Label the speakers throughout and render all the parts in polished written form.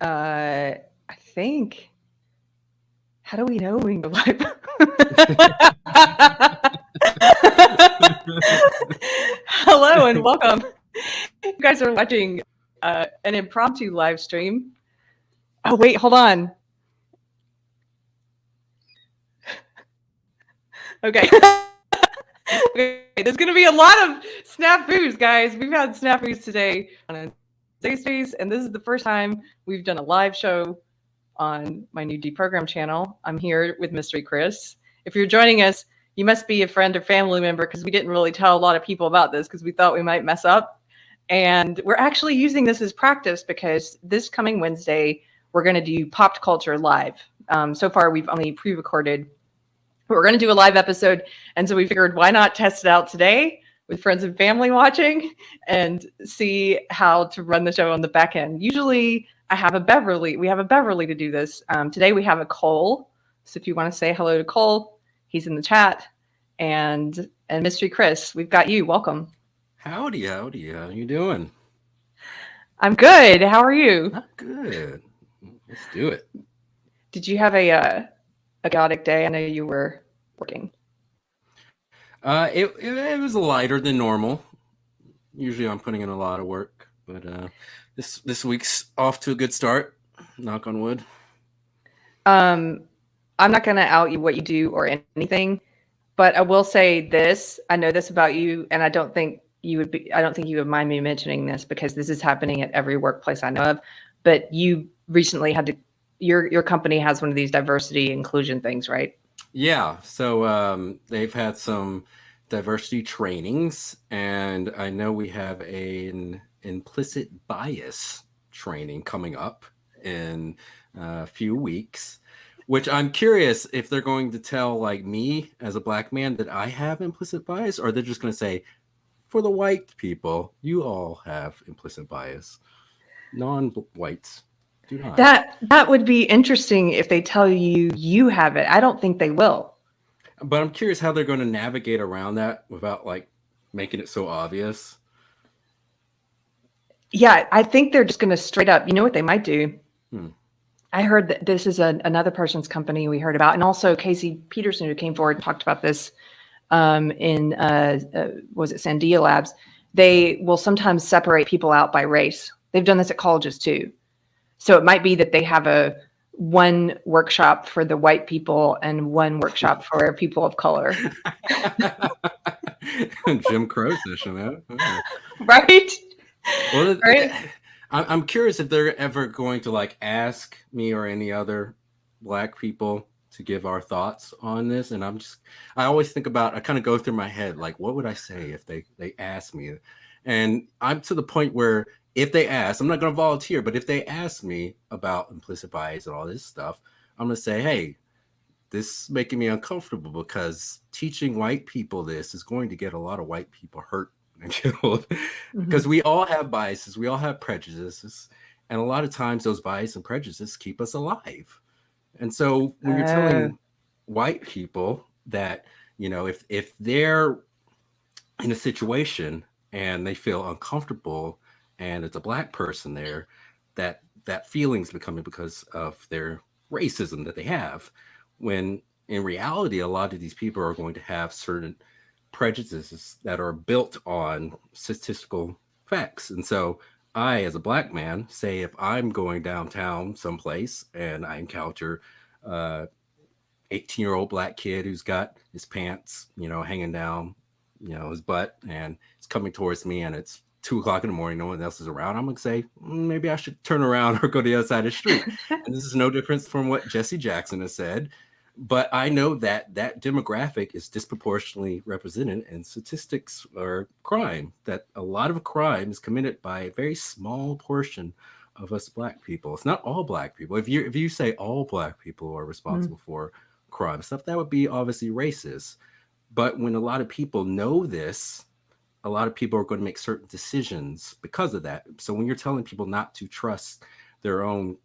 Speaker 1: I think. How do we know we can go live? Hello and welcome. You guys are watching an impromptu live stream. Oh, wait, hold on. Okay. Okay, there's going to be a lot of snafus, guys. We've had snafus today on a safe space, and this is the first time we've done a live show on my new deprogram channel. I'm here with Mystery Chris. If you're joining us, you must be a friend or family member because we didn't really tell a lot of people about this because we thought we might mess up. And we're actually using this as practice because this coming Wednesday, we're going to do Pop Culture Live. So far, we've only pre-recorded, but we're going to do a live episode. And so we figured, why not test it out today with friends and family watching and see how to run the show on the back end. Usually we have a Beverly to do this. Today we have a Cole. So if you want to say hello to Cole, he's in the chat. And Mystery Chris, we've got you. Welcome.
Speaker 2: Howdy. How you doing?
Speaker 1: I'm good. How are you?
Speaker 2: I'm good. Let's do it.
Speaker 1: Did you have a chaotic day? I know you were working.
Speaker 2: It was lighter than normal. Usually I'm putting in a lot of work, but this week's off to a good start. Knock on wood.
Speaker 1: I'm not going to out you what you do or anything, but I will say this. I know this about you, and I don't think you would mind me mentioning this because this is happening at every workplace I know of. But you recently had to. Your company has one of these diversity inclusion things, right?
Speaker 2: Yeah. So they've had some diversity trainings, and I know we have an implicit bias training coming up in a few weeks, which I'm curious if they're going to tell like me as a black man that I have implicit bias, or they're just going to say, for the white people, you all have implicit bias. Non-whites do not.
Speaker 1: That would be interesting if they tell you have it. I don't think they will.
Speaker 2: But I'm curious how they're going to navigate around that without like making it so obvious.
Speaker 1: Yeah, I think they're just going to straight up. You know what they might do? I heard that this is another person's company we heard about, and also Casey Peterson, who came forward and talked about this in was it Sandia Labs? They will sometimes separate people out by race. They've done this at colleges too. So it might be that they have one workshop for the white people and one workshop for people of color.
Speaker 2: Jim Crow session, huh?
Speaker 1: Right?
Speaker 2: Well, right? I'm curious if they're ever going to like ask me or any other black people to give our thoughts on this. And I always think about, I kind of go through my head, like, what would I say if they ask me? And I'm to the point where if they ask, I'm not going to volunteer, but if they ask me about implicit bias and all this stuff, I'm going to say, hey, this is making me uncomfortable because teaching white people this is going to get a lot of white people hurt and killed because we all have biases. We all have prejudices. And a lot of times those biases and prejudices keep us alive. And so when you're telling white people that, you know, if they're in a situation and they feel uncomfortable and it's a black person there, that feeling's becoming because of their racism that they have, when in reality a lot of these people are going to have certain prejudices that are built on statistical facts. And so I, as a black man, say if I'm going downtown someplace and I encounter 18-year-old black kid who's got his pants, hanging down, his butt, and it's coming towards me and it's 2:00 in the morning, no one else is around, I'm going to say, maybe I should turn around or go to the other side of the street. And this is no difference from what Jesse Jackson has said. But I know that demographic is disproportionately represented in statistics or crime, that a lot of crime is committed by a very small portion of us black people. It's not all black people. If you say all black people are responsible for crime stuff, that would be obviously racist. But when a lot of people know this, a lot of people are going to make certain decisions because of that. So when you're telling people not to trust their own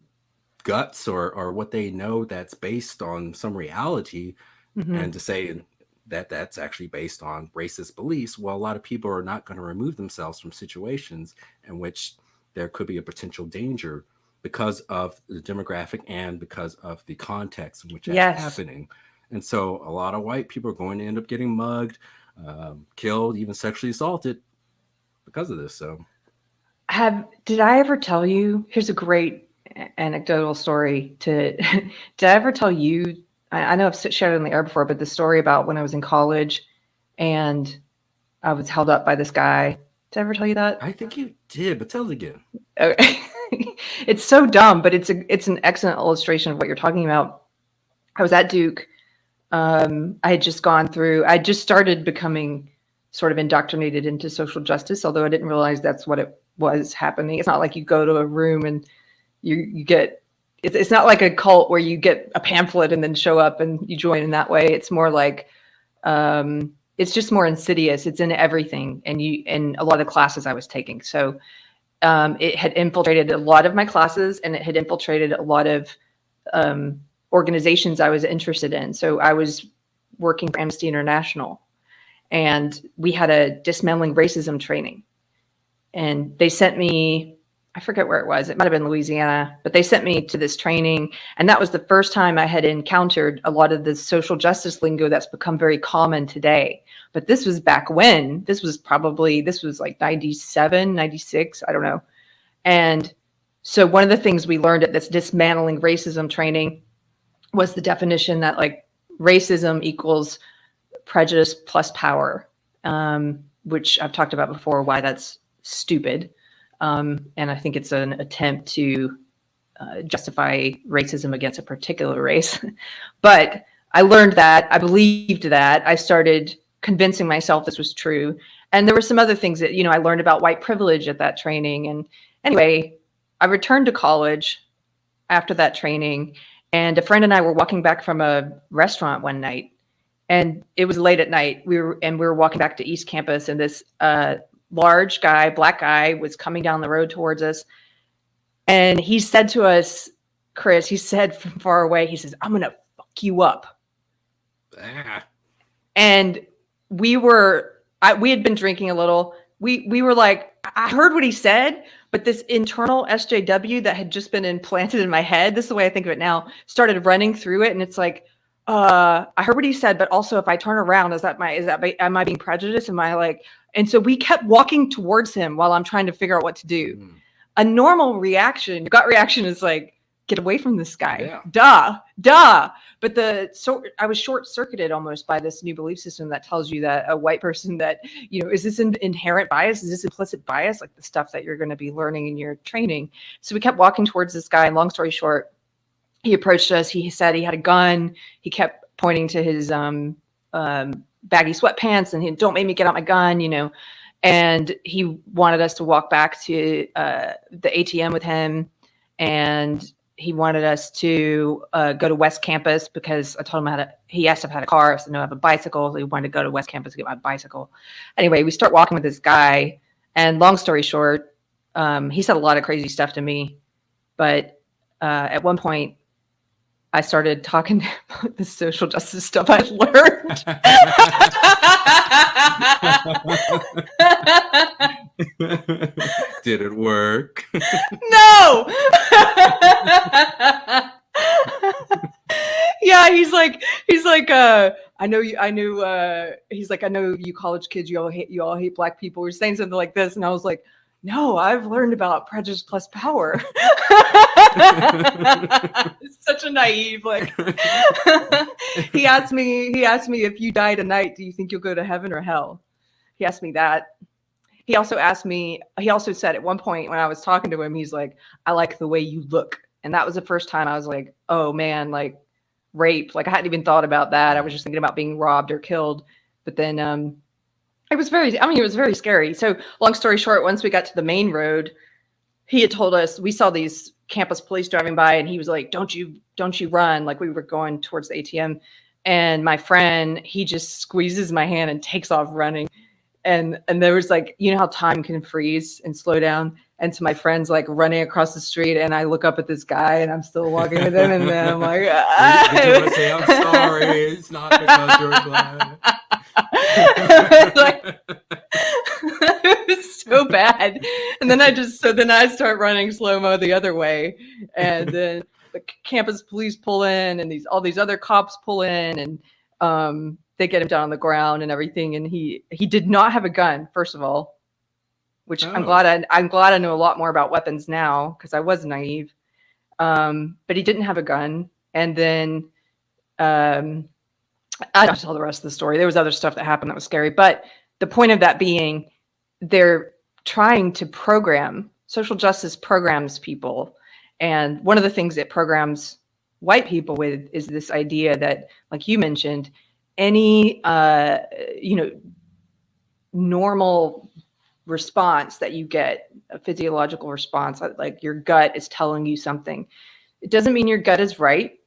Speaker 2: guts or what they know that's based on some reality, and to say that that's actually based on racist beliefs, well, a lot of people are not going to remove themselves from situations in which there could be a potential danger because of the demographic and because of the context in which that's
Speaker 1: Yes.
Speaker 2: happening. And so a lot of white people are going to end up getting mugged, killed, even sexually assaulted because of this. So
Speaker 1: Did I ever tell you? Here's a great anecdotal story. Did I ever tell you? I know I've shared it on the air before, but the story about when I was in college and I was held up by this guy. Did I ever tell you that?
Speaker 2: I think you did, but tell it again.
Speaker 1: Okay. It's so dumb, but it's an excellent illustration of what you're talking about. I was at Duke. I had just I just started becoming sort of indoctrinated into social justice, although I didn't realize that's what it was happening. It's not like you go to a room and you get, it's not like a cult where you get a pamphlet and then show up and you join in that way. It's more like, it's just more insidious. It's in everything. And in a lot of classes I was taking. So, it had infiltrated a lot of my classes and it had infiltrated a lot of, organizations I was interested in. So I was working for Amnesty International and we had a dismantling racism training. And they sent me, I forget where it was. It might have been Louisiana, but they sent me to this training. And that was the first time I had encountered a lot of the social justice lingo that's become very common today. But this was back when. This was like 97, 96, I don't know. And so one of the things we learned at this dismantling racism training was the definition that like racism equals prejudice plus power, which I've talked about before, why that's stupid. And I think it's an attempt to justify racism against a particular race. But I learned that, I believed that, I started convincing myself this was true. And there were some other things that, I learned about white privilege at that training. And anyway, I returned to college after that training, and a friend and I were walking back from a restaurant one night, and it was late at night. We were walking back to East Campus, and this large guy, black guy, was coming down the road towards us. And he said to us, Chris, he said from far away, he says, "I'm going to fuck you up."
Speaker 2: Ah.
Speaker 1: And we had been drinking a little. We were like, I heard what he said, but this internal SJW that had just been implanted in my head, this is the way I think of it now, started running through it. And it's like, I heard what he said, but also if I turn around, am I being prejudiced? Am I like, and so we kept walking towards him while I'm trying to figure out what to do. Mm. A normal reaction, your gut reaction is like, get away from this guy. Yeah. Duh. But I was short-circuited almost by this new belief system that tells you that a white person that, is this an inherent bias? Is this implicit bias? Like the stuff that you're going to be learning in your training. So we kept walking towards this guy. And long story short, he approached us. He said he had a gun. He kept pointing to his baggy sweatpants and don't make me get out my gun, And he wanted us to walk back to the ATM with him. And he wanted us to go to West Campus because I told him he asked if I had a car. I said, no, I have a bicycle. So he wanted to go to West Campus to get my bicycle. Anyway, we start walking with this guy. And long story short, he said a lot of crazy stuff to me. But at one point, I started talking about the social justice stuff I'd learned.
Speaker 2: Did it work?
Speaker 1: No. Yeah, he's like, I know you college kids, you all hate black people. We're saying something like this, and I was like, no, I've learned about prejudice plus power. It's such a naive, like. He asked me if you die tonight, do you think you'll go to heaven or hell? He asked me that. He also said at one point when I was talking to him, he's like, I like the way you look. And that was the first time I was like, oh man, like rape. Like I hadn't even thought about that. I was just thinking about being robbed or killed. But then it was very scary. So long story short, once we got to the main road, he had told us, we saw these campus police driving by and he was like, don't you run. Like we were going towards the ATM, and my friend, he just squeezes my hand and takes off running. And there was like, how time can freeze and slow down. And so my friend's like running across the street, and I look up at this guy and I'm still walking with him. And then I'm like,
Speaker 2: Did you want to say, I'm sorry. It's not because you're black.
Speaker 1: Like, it was so bad. And then I start running slow-mo the other way. And then the campus police pull in and all these other cops pull in, and they get him down on the ground and everything. And he did not have a gun, first of all, which I'm glad I know a lot more about weapons now because I was naive. But he didn't have a gun. And then I don't tell the rest of the story. There was other stuff that happened that was scary. But the point of that being, they're trying to program, social justice programs people. And one of the things it programs white people with is this idea that, like you mentioned, any, normal response that you get, a physiological response, like your gut is telling you something. It doesn't mean your gut is right,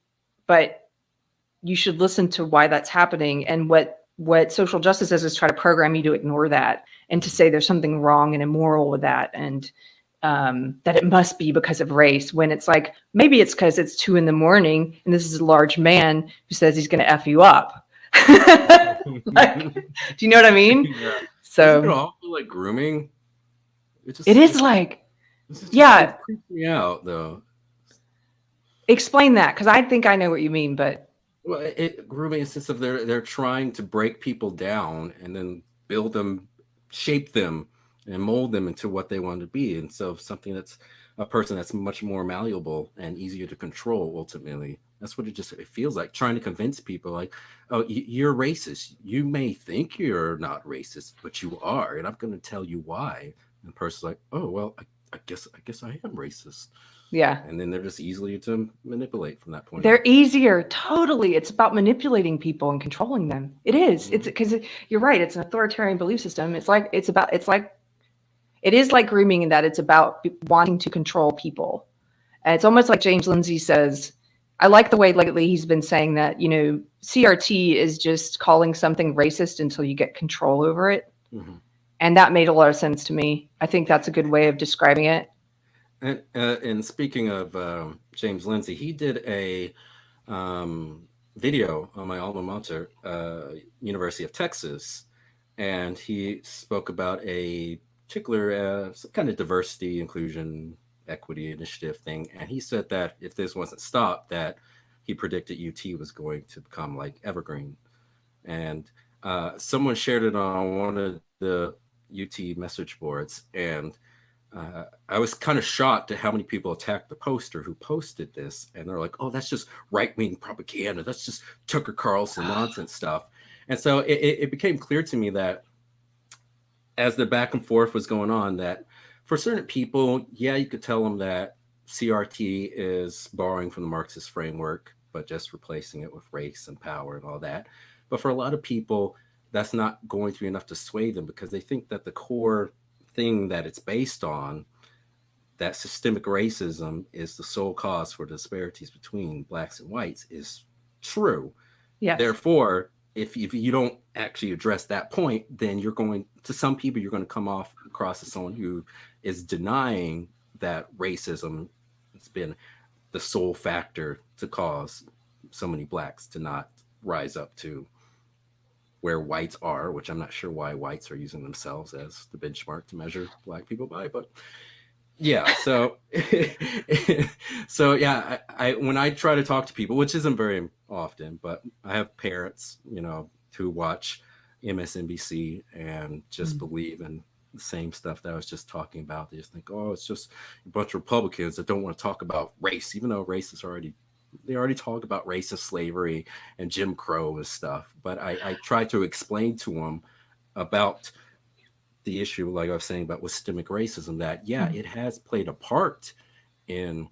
Speaker 1: but you should listen to why that's happening. And what social justice is try to program you to ignore that and to say there's something wrong and immoral with that, and that it must be because of race, when it's like, maybe it's because it's 2 a.m. and this is a large man who says he's going to F you up. Like, do you know what I mean?
Speaker 2: Yeah.
Speaker 1: So
Speaker 2: doesn't it all feel like grooming?
Speaker 1: It is like,
Speaker 2: it creeps me out though.
Speaker 1: Explain that, because I think I know what you mean, but
Speaker 2: well, grooming in the sense of they're trying to break people down and then build them, shape them, and mold them into what they want to be. And so something that's a person that's much more malleable and easier to control ultimately. That's what it feels like, trying to convince people like, oh, you're racist. You may think you're not racist, but you are. And I'm going to tell you why. And the person's like, oh, well, I guess I am racist.
Speaker 1: Yeah.
Speaker 2: And then they're just easily to manipulate from that point.
Speaker 1: They're easier. Totally. It's about manipulating people and controlling them. It is. Mm-hmm. It's because you're right. It's an authoritarian belief system. It is like grooming in that it's about wanting to control people. And it's almost like James Lindsay says, I like the way lately he's been saying that, CRT is just calling something racist until you get control over it. Mm-hmm. And that made a lot of sense to me. I think that's a good way of describing it.
Speaker 2: And speaking of James Lindsay, he did a video on my alma mater, University of Texas, and he spoke about a particular some kind of diversity, inclusion, equity initiative thing. And he said that if this wasn't stopped, that he predicted UT was going to become like Evergreen. And someone shared it on one of the UT message boards, and I was kind of shocked at how many people attacked the poster who posted this. And they're like, oh, that's just right-wing propaganda. That's just Tucker Carlson nonsense stuff. And so it became clear to me that as the back and forth was going on, that for certain people, yeah, you could tell them that CRT is borrowing from the Marxist framework, but just replacing it with race and power and all that. But for a lot of people, that's not going to be enough to sway them, because they think that the core thing that it's based on, that systemic racism is the sole cause for disparities between blacks and whites, is true. Yes. Therefore, if you don't actually address that point, then you're going to, some people, you're going to come across as someone who is denying that racism has been the sole factor to cause so many blacks to not rise up to where whites are, which I'm not sure why whites are using themselves as the benchmark to measure black people by, but yeah. So, yeah, I when I try to talk to people, which isn't very often, but I have parents, who watch MSNBC and just believe in the same stuff that I was just talking about. They just think, oh, it's just a bunch of Republicans that don't want to talk about race, even though race is they already talk about race and slavery and Jim Crow and stuff. But I try to explain to them about the issue, like I was saying, about systemic racism, that, yeah, it has played a part in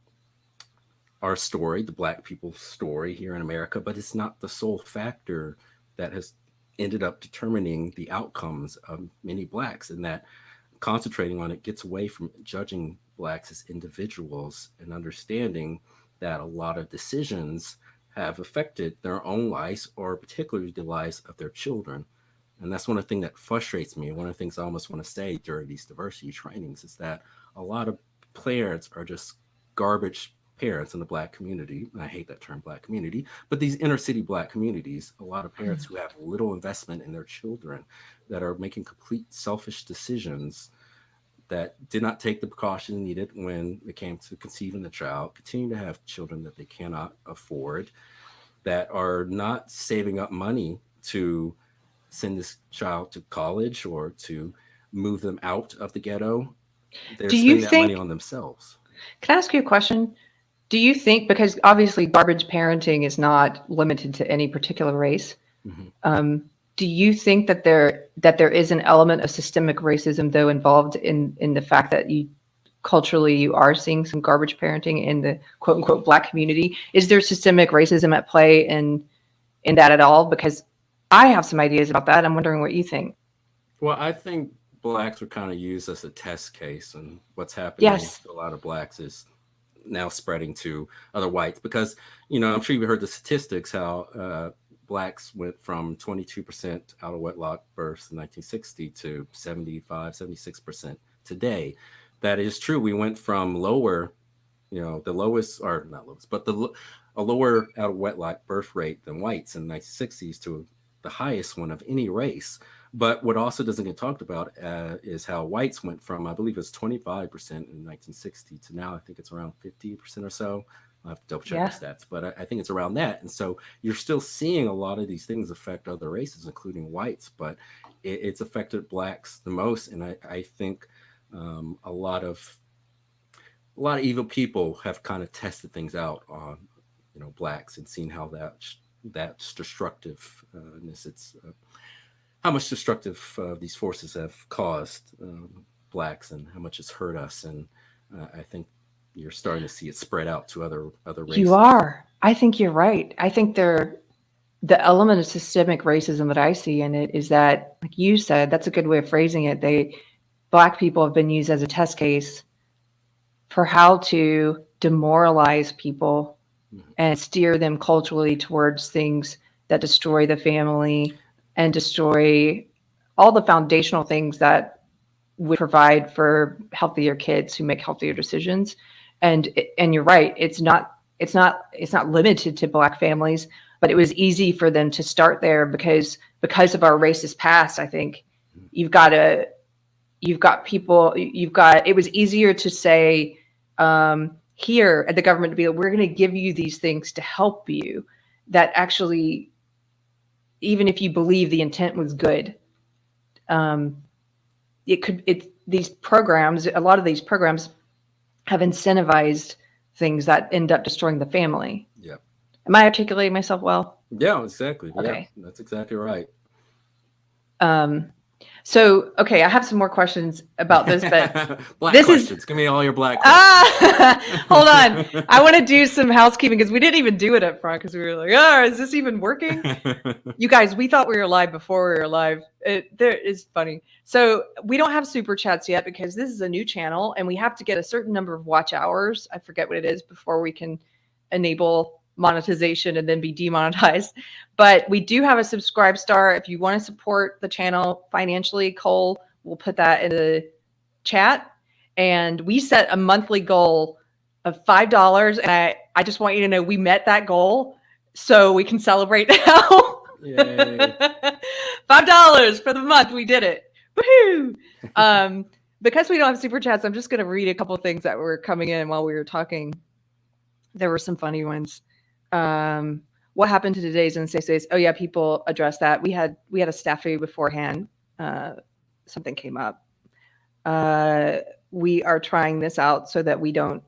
Speaker 2: our story, the Black people's story here in America, but it's not the sole factor that has ended up determining the outcomes of many Blacks, and that concentrating on it gets away from judging Blacks as individuals and understanding that a lot of decisions have affected their own lives, or particularly the lives of their children. And that's one of the things that frustrates me. One of the things I almost want to say during these diversity trainings is that a lot of parents are just garbage parents in the Black community. And I hate that term, Black community, but these inner city Black communities, a lot of parents who have little investment in their children, that are making complete selfish decisions that did not take the precautions needed when it came to conceiving the child, continue to have children that they cannot afford, that are not saving up money to send this child to college or to move them out of the ghetto. They're
Speaker 1: Do you
Speaker 2: spending that money
Speaker 1: think,
Speaker 2: on themselves.
Speaker 1: can I ask you a question? Do you think, because obviously garbage parenting is not limited to any particular race,
Speaker 2: Mm-hmm.
Speaker 1: do you think that there is an element of systemic racism though involved in the fact that you culturally you are seeing some garbage parenting in the quote unquote Black community? Is there systemic racism at play in that at all? Because I have some ideas about that. I'm wondering what you think.
Speaker 2: Well, I think blacks were kind of used as a test case, and what's happening
Speaker 1: Yes.
Speaker 2: to a lot of blacks is now spreading to other whites because, I'm sure you've heard the statistics how blacks went from 22% out of wedlock births in 1960 to 75, 76% today. That is true. We went from lower, the lowest, or not lowest, but a lower out of wedlock birth rate than whites in the 1960s to the highest one of any race. But what also doesn't get talked about is how whites went from, I believe it's 25% in 1960 to now I think it's around 50% or so. I'll have to double check
Speaker 1: Yeah.
Speaker 2: the stats, but I think it's around that. And so you're still seeing a lot of these things affect other races, including whites, but it's affected blacks the most. And I think a lot of evil people have kind of tested things out on blacks and seen how that's destructiveness. It's how much destructive these forces have caused blacks and how much it's hurt us. And I think you're starting to see it spread out to other races.
Speaker 1: You are. I think you're right. I think the element of systemic racism that I see in it is that, like you said, that's a good way of phrasing it. Black people have been used as a test case for how to demoralize people and steer them culturally towards things that destroy the family and destroy all the foundational things that would provide for healthier kids who make healthier decisions. And you're right, it's not limited to Black families, but it was easy for them to start there because of our racist past. I think it was easier to say here at the government to be like, we're going to give you these things to help you, that actually, even if you believe the intent was good, these programs, a lot of these programs have incentivized things that end up destroying the family.
Speaker 2: Yeah.
Speaker 1: Am I articulating myself well?
Speaker 2: Yeah, exactly.
Speaker 1: Okay.
Speaker 2: Yeah, that's exactly right.
Speaker 1: So, okay, I have some more questions about this, but
Speaker 2: black
Speaker 1: this
Speaker 2: questions. Give me all your black questions.
Speaker 1: Hold on. I want to do some housekeeping because we didn't even do it up front because we were like, is this even working? You guys, we thought we were live before we were live. There is funny. So we don't have super chats yet because this is a new channel and we have to get a certain number of watch hours. I forget what it is before we can enable monetization and then be demonetized. But we do have a subscribe star. If you want to support the channel financially, Cole will put that in the chat. And we set a monthly goal of $5. And I just want you to know we met that goal so we can celebrate now.
Speaker 2: Yay.
Speaker 1: $5 for the month. We did it. Woohoo! Because we don't have super chats, I'm just going to read a couple of things that were coming in while we were talking. There were some funny ones. What happened to today's and Stacey's? Oh yeah, people addressed that. We had a snafu beforehand. Something came up. We are trying this out so that we don't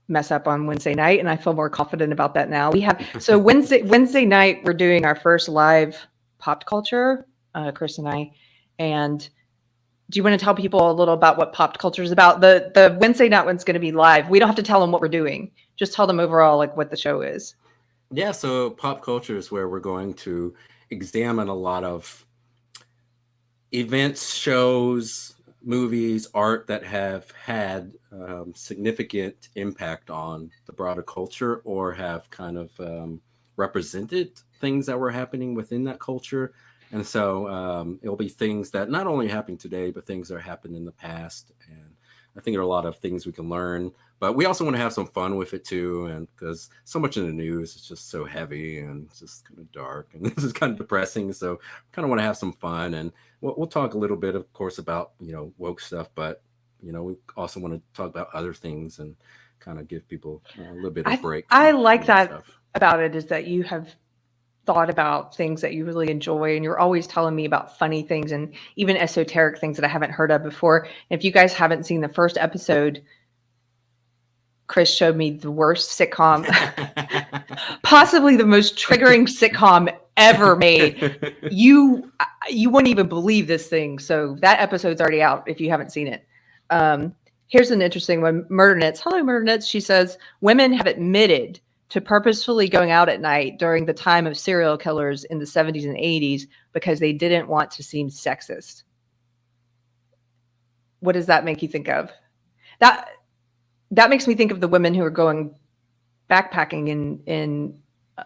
Speaker 1: mess up on Wednesday night, and I feel more confident about that now. So Wednesday night we're doing our first live pop culture, Chris and I. And do you want to tell people a little about what pop culture is about? The Wednesday night one's going to be live. We don't have to tell them what we're doing. Just tell them overall like what the show is.
Speaker 2: Yeah, so pop culture is where we're going to examine a lot of events, shows, movies, art that have had significant impact on the broader culture or have kind of represented things that were happening within that culture. And so it'll be things that not only happen today, but things that happened in the past. And I think there are a lot of things we can learn, but we also want to have some fun with it too. And because so much in the news is just so heavy and it's just kind of dark and this is kind of depressing. So kind of want to have some fun, and we'll talk a little bit, of course, about, woke stuff, but, we also want to talk about other things and kind of give people a little bit of break.
Speaker 1: I like that stuff about it, is that you have thought about things that you really enjoy, and you're always telling me about funny things and even esoteric things that I haven't heard of before. If you guys haven't seen the first episode, Chris showed me the worst sitcom, possibly the most triggering sitcom ever made. You wouldn't even believe this thing. So that episode's already out if you haven't seen it. Here's an interesting one. Murder Nits. Hello, Murder Nits. She says, women have admitted to purposefully going out at night during the time of serial killers in the 70s and 80s because they didn't want to seem sexist. What does that make you think of? That makes me think of the women who are going backpacking in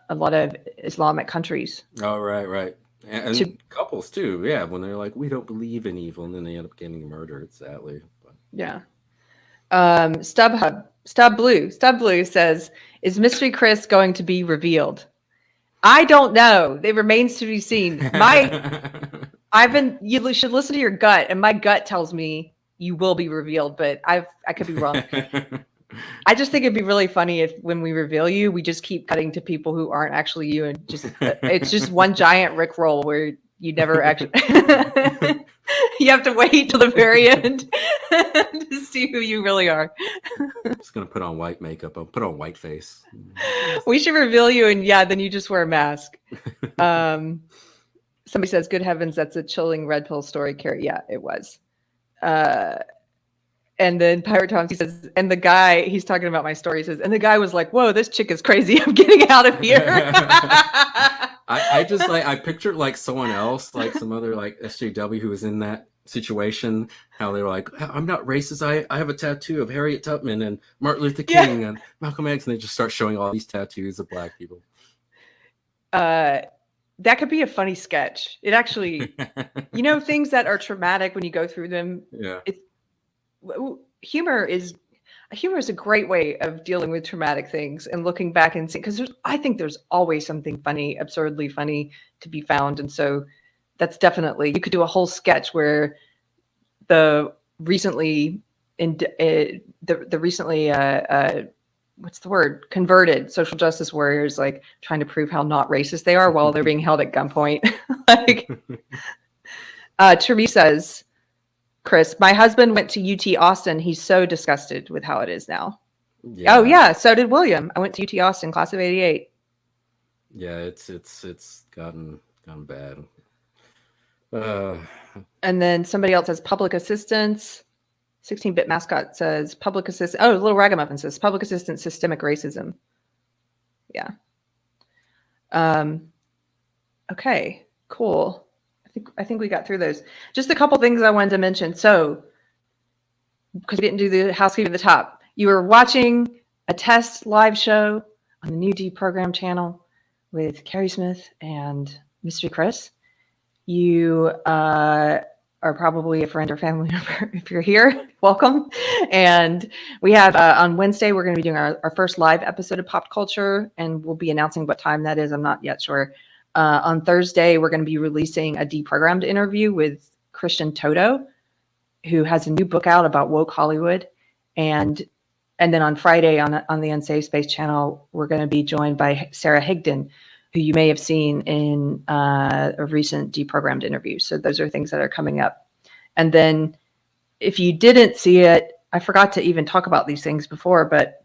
Speaker 1: a lot of Islamic countries.
Speaker 2: Oh, right. And couples too. Yeah. When they're like, we don't believe in evil, and then they end up getting murdered, sadly. But.
Speaker 1: Yeah. Stub Blue says, is Mystery Chris going to be revealed? I don't know. It remains to be seen. You should listen to your gut, and my gut tells me you will be revealed, but I could be wrong. I just think it'd be really funny if when we reveal you, we just keep cutting to people who aren't actually you, and it's just one giant Rickroll where you never actually you have to wait till the very end to see who you really are.
Speaker 2: I'm just gonna put on white makeup. I'll put on white face.
Speaker 1: We should reveal you, and then you just wear a mask. Somebody says, good heavens, that's a chilling red pill story, Keri. Yeah, it was. And then Pirate Tom, he says, and the guy, he's talking about my story, he says, and the guy was like, whoa, this chick is crazy. I'm getting out of here.
Speaker 2: I pictured like someone else, like some other like SJW who was in that situation, how they were like, I'm not racist. I have a tattoo of Harriet Tubman and Martin Luther King and Malcolm X. And they just start showing all these tattoos of Black people.
Speaker 1: That could be a funny sketch. It actually, things that are traumatic when you go through them.
Speaker 2: Yeah.
Speaker 1: Humor is a great way of dealing with traumatic things and looking back and seeing, because I think there's always something funny, absurdly funny to be found. And so that's definitely, you could do a whole sketch where the recently converted social justice warriors, like trying to prove how not racist they are while they're being held at gunpoint. Therese says, Chris, my husband went to UT Austin. He's so disgusted with how it is now. Yeah. Oh yeah, so did William. I went to UT Austin, class of '88.
Speaker 2: Yeah, it's gotten bad.
Speaker 1: And then somebody else says public assistance. 16-bit mascot says public assistance. Oh, Little Ragamuffin says public assistance, systemic racism. Yeah. Okay, cool. I think we got through those. Just a couple things I wanted to mention. So, because we didn't do the housekeeping at the top, you were watching a test live show on the new Deprogram channel with Keri Smith and Mystery Chris. You are probably a friend or family member. If you're here, welcome. And we have on Wednesday, we're going to be doing our first live episode of Pop Culture, and we'll be announcing what time that is. I'm not yet sure. On Thursday, we're going to be releasing a deprogrammed interview with Christian Toto, who has a new book out about woke Hollywood. And then on Friday on the Unsafe Space channel, we're going to be joined by Sarah Higdon, who you may have seen in a recent deprogrammed interview. So those are things that are coming up. And then if you didn't see it, I forgot to even talk about these things before, but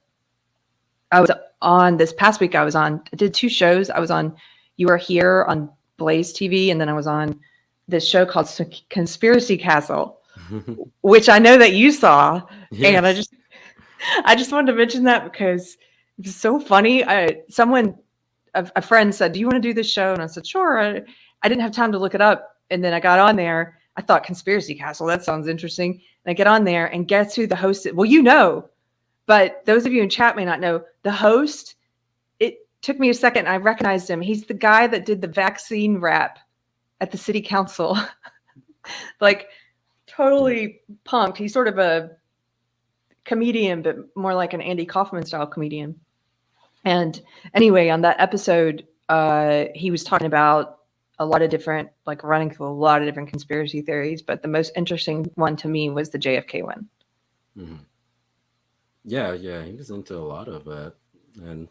Speaker 1: I was on this past week, I did 2 shows. I was on You Are Here on Blaze TV, and then I was on this show called Conspiracy Castle, which I know that you saw. Yes. And I just wanted to mention that because it's so funny. A friend said, do you want to do this show? And I said, sure. I didn't have time to look it up. And then I got on there. I thought Conspiracy Castle, that sounds interesting. And I get on there, and guess who the host is? Well, but those of you in chat may not know. The host, it took me a second. I recognized him. He's the guy that did the vaccine rap at the city council. Like totally punked. He's sort of comedian, but more like an Andy Kaufman style comedian. And anyway, on that episode, he was talking about a lot of different, like running through a lot of different conspiracy theories, but the most interesting one to me was the JFK one.
Speaker 2: Mm-hmm. Yeah, he was into a lot of that, and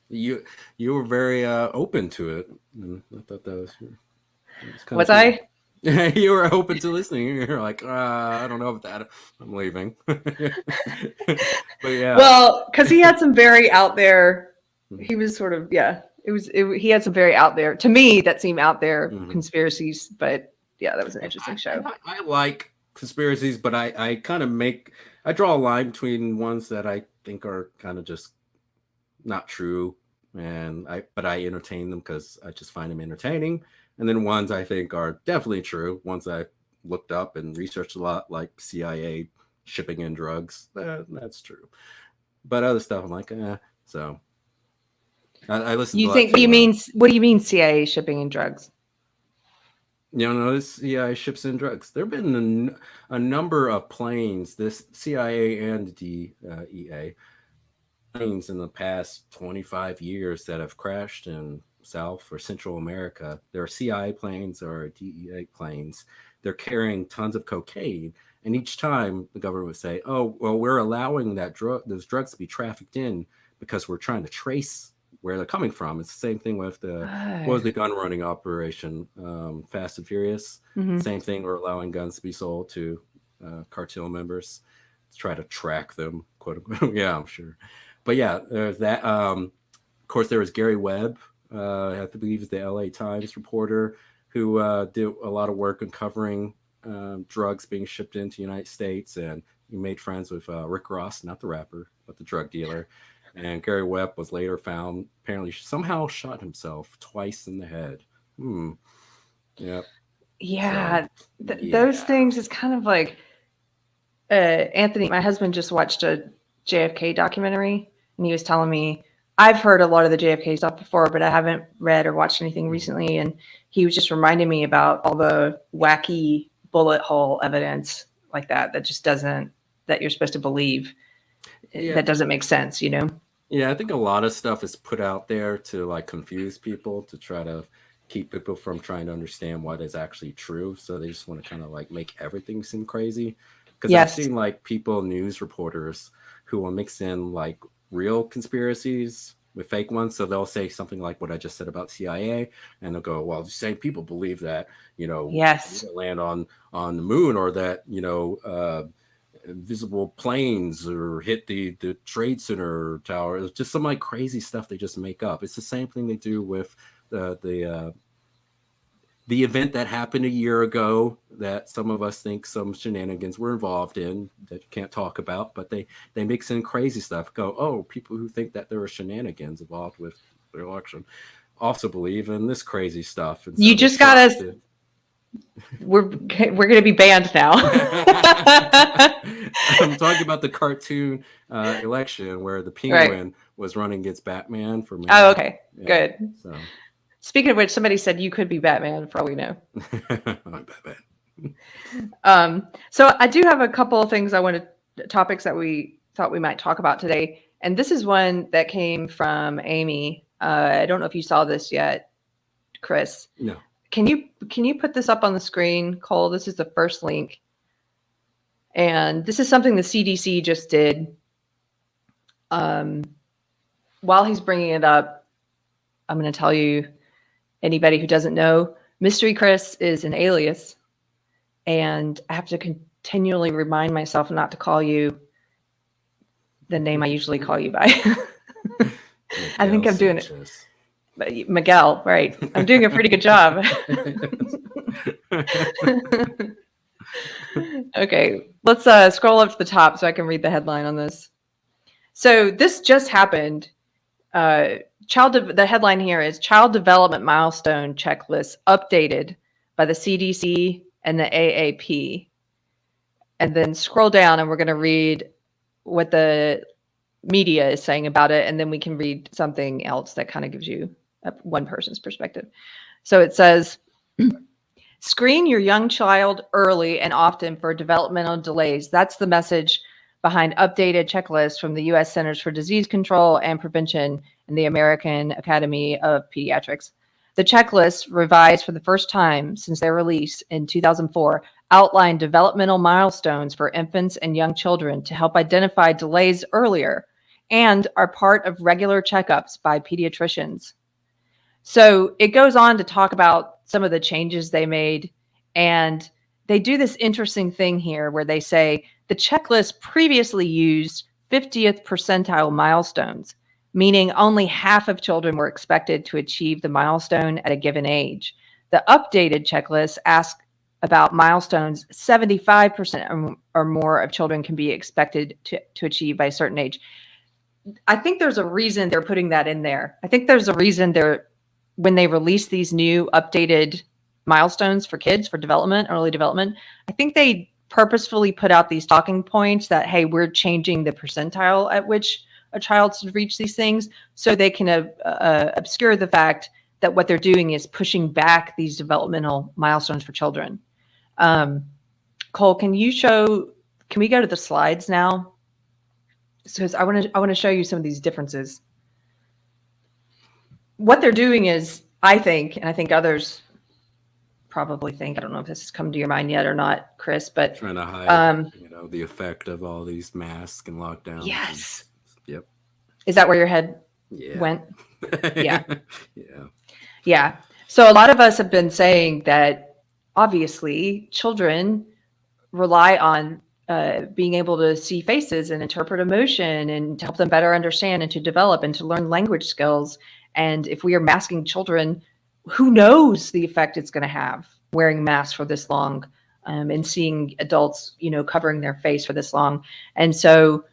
Speaker 2: you were very open to it, and I thought that was kind
Speaker 1: Was
Speaker 2: of cool.
Speaker 1: I?
Speaker 2: You were open to listening. You're like, I don't know about that. I'm leaving. But yeah.
Speaker 1: Well, because he had some very out there. He was sort of he had some very out there, to me, that seemed out there conspiracies. But yeah, that was an interesting show.
Speaker 2: I like conspiracies, but I kind of I draw a line between ones that I think are kind of just not true, but I entertain them because I just find them entertaining. And then ones I think are definitely true, ones I looked up and researched a lot, like CIA shipping in drugs. That's true. But other stuff, I'm like, So I listen to
Speaker 1: what do you mean CIA shipping in drugs?
Speaker 2: This CIA ships in drugs. There have been a number of planes, this CIA and DEA, planes in the past 25 years that have crashed in South or Central America. There are CIA planes or DEA planes. They're carrying tons of cocaine, and each time the government would say, "Oh, well, we're allowing those drugs to be trafficked in because we're trying to trace where they're coming from." It's the same thing with what was the gun running operation, Fast and Furious. Same thing. We're allowing guns to be sold to cartel members to try to track them, quote unquote. Yeah, I'm sure. But yeah, there's that. Of course, there was Gary Webb. I believe is the LA Times reporter who did a lot of work uncovering drugs being shipped into the United States, and he made friends with Rick Ross, not the rapper, but the drug dealer. And Gary Webb was later found apparently somehow shot himself twice in the head. Yep.
Speaker 1: Yeah, so, those things is kind of like Anthony, my husband, just watched a JFK documentary, and he was telling me, I've heard a lot of the JFK stuff before, but I haven't read or watched anything recently. And he was just reminding me about all the wacky bullet hole evidence like that just doesn't, that you're supposed to believe. Yeah. That doesn't make sense,
Speaker 2: Yeah, I think a lot of stuff is put out there to like confuse people, to try to keep people from trying to understand what is actually true. So they just want to kind of like make everything seem crazy. Because I've seen like news reporters who will mix in like real conspiracies with fake ones. So they'll say something like what I just said about CIA, and they'll go, well, the same people believe that, land on the moon, or that, invisible planes or hit the Trade Center tower. It's just some like crazy stuff they just make up. It's the same thing they do with the event that happened a year ago that some of us think some shenanigans were involved in that you can't talk about, but they mix in crazy stuff. Go, oh, people who think that there were shenanigans involved with the election also believe in this crazy stuff. And so
Speaker 1: you just got us. We're going to be banned now.
Speaker 2: I'm talking about the cartoon election where the Penguin was running against Batman for mayor.
Speaker 1: Oh, okay. Yeah, good.
Speaker 2: So.
Speaker 1: Speaking of which, somebody said you could be Batman, for all we know.
Speaker 2: I'm Batman.
Speaker 1: So I do have a couple of things topics that we thought we might talk about today. And this is one that came from Amy. I don't know if you saw this yet, Chris.
Speaker 2: No.
Speaker 1: Can you put this up on the screen, Cole? This is the first link. And this is something the CDC just did. While he's bringing it up, I'm going to tell you, anybody who doesn't know, Mystery Chris is an alias. And I have to continually remind myself not to call you the name I usually call you by. I think I'm doing it. Miguel, right. I'm doing a pretty good job. Okay, let's scroll up to the top so I can read the headline on this. So this just happened. The headline here is Child Development Milestone Checklist updated by the CDC and the AAP. And then scroll down and we're going to read what the media is saying about it. And then we can read something else that kind of gives you one person's perspective. So it says, screen your young child early and often for developmental delays. That's the message behind updated checklists from the U.S. Centers for Disease Control and Prevention and the American Academy of Pediatrics. The checklists, revised for the first time since their release in 2004, outline developmental milestones for infants and young children to help identify delays earlier and are part of regular checkups by pediatricians. So it goes on to talk about some of the changes they made, and they do this interesting thing here where they say the checklist previously used 50th percentile milestones, meaning only half of children were expected to achieve the milestone at a given age. The updated checklist asks about milestones 75% or more of children can be expected to achieve by a certain age. I think there's a reason they're putting that in there. I think there's a reason when they release these new updated milestones for kids for development, early development, I think they purposefully put out these talking points that, hey, we're changing the percentile at which a child should reach these things, so they can obscure the fact that what they're doing is pushing back these developmental milestones for children. Cole, can we go to the slides now? Because I want to show you some of these differences. What they're doing is, I think, and I think others probably think, I don't know if this has come to your mind yet or not, Chris, but
Speaker 2: trying to hide, the effect of all these masks and lockdowns.
Speaker 1: Yes.
Speaker 2: Yep.
Speaker 1: Is that where your head went? Yeah.
Speaker 2: Yeah.
Speaker 1: Yeah. So a lot of us have been saying that obviously children rely on being able to see faces and interpret emotion and to help them better understand and to develop and to learn language skills. And if we are masking children, who knows the effect it's going to have wearing masks for this long and seeing adults, covering their face for this long. And so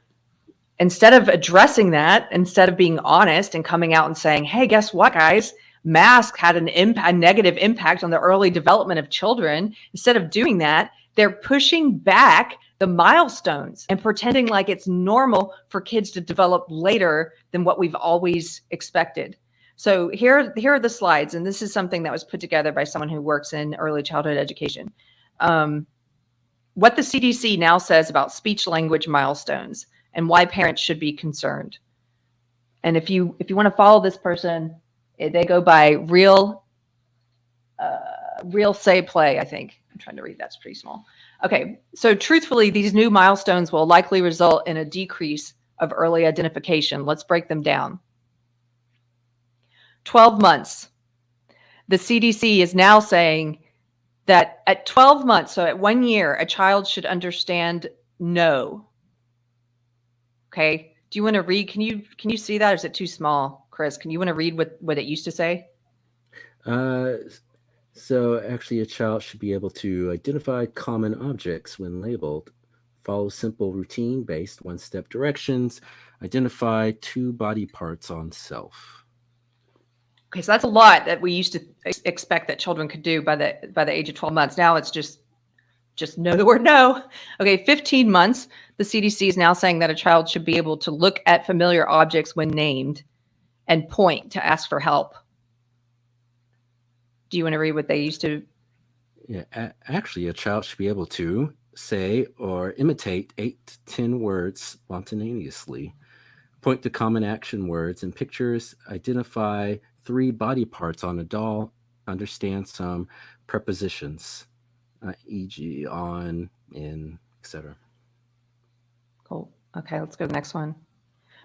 Speaker 1: instead of addressing that, instead of being honest and coming out and saying, hey, guess what, guys? Masks had a negative impact on the early development of children. Instead of doing that, they're pushing back the milestones and pretending like it's normal for kids to develop later than what we've always expected. So here are the slides, and this is something that was put together by someone who works in early childhood education. What the CDC now says about speech language milestones and why parents should be concerned. And if you want to follow this person, they go by real say play, I think. I'm trying to read, that's pretty small. Okay, so truthfully, these new milestones will likely result in a decrease of early identification. Let's break them down. 12 months. The CDC is now saying that at 12 months, so at 1 year, a child should understand no. Okay, do you want to read? Can you see that, or is it too small, Chris? Can you want to read what it used to say?
Speaker 2: So actually, a child should be able to identify common objects when labeled, follow simple routine-based one-step directions, identify 2 body parts on self.
Speaker 1: Okay, so that's a lot that we used to expect that children could do by the age of 12 months. Now it's just know the word no. Okay, 15 months. The CDC is now saying that a child should be able to look at familiar objects when named and point to ask for help. Do you want to read what they used to?
Speaker 2: Yeah, actually, a child should be able to say or imitate 8 to 10 words spontaneously, point to common action words and pictures, identify 3 body parts on a doll, understand some prepositions, e.g. on, in, etc.
Speaker 1: Cool. Okay, let's go to the next one.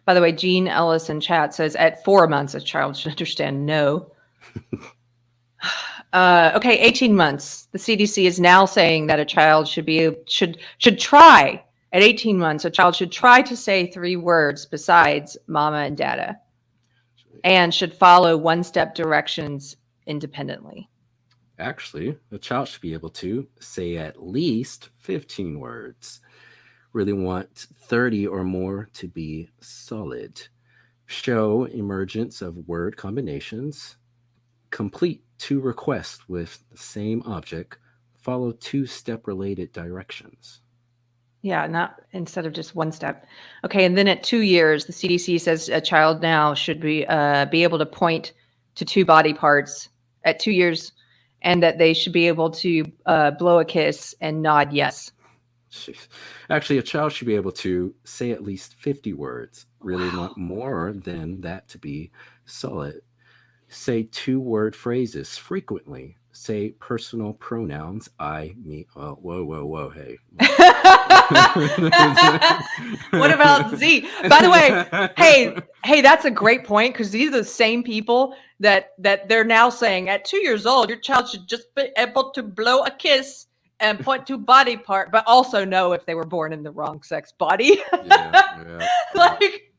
Speaker 1: By the way, Jean Ellis in chat says at 4 months, a child should understand no. Okay, 18 months. The CDC is now saying that a child should try at 18 months. A child should try to say 3 words besides mama and dada, and should follow one-step directions independently.
Speaker 2: Actually, a child should be able to say at least 15 words. Really want 30 or more to be solid. Show emergence of word combinations. Complete 2 requests with the same object. Follow 2-step related directions.
Speaker 1: Yeah, not instead of just 1 step. Okay, and then at 2 years, the CDC says a child now should be able to point to 2 body parts at 2 years, and that they should be able to blow a kiss and nod yes.
Speaker 2: Actually, a child should be able to say at least 50 words, really not more than that to be solid. Say two-word phrases frequently. Say personal pronouns, I, me. Oh, whoa, hey.
Speaker 1: What about Z? By the way, hey, that's a great point, because these are the same people that they're now saying at 2 years old, your child should just be able to blow a kiss and point to body part, but also know if they were born in the wrong sex body.
Speaker 2: Yeah.
Speaker 1: Like,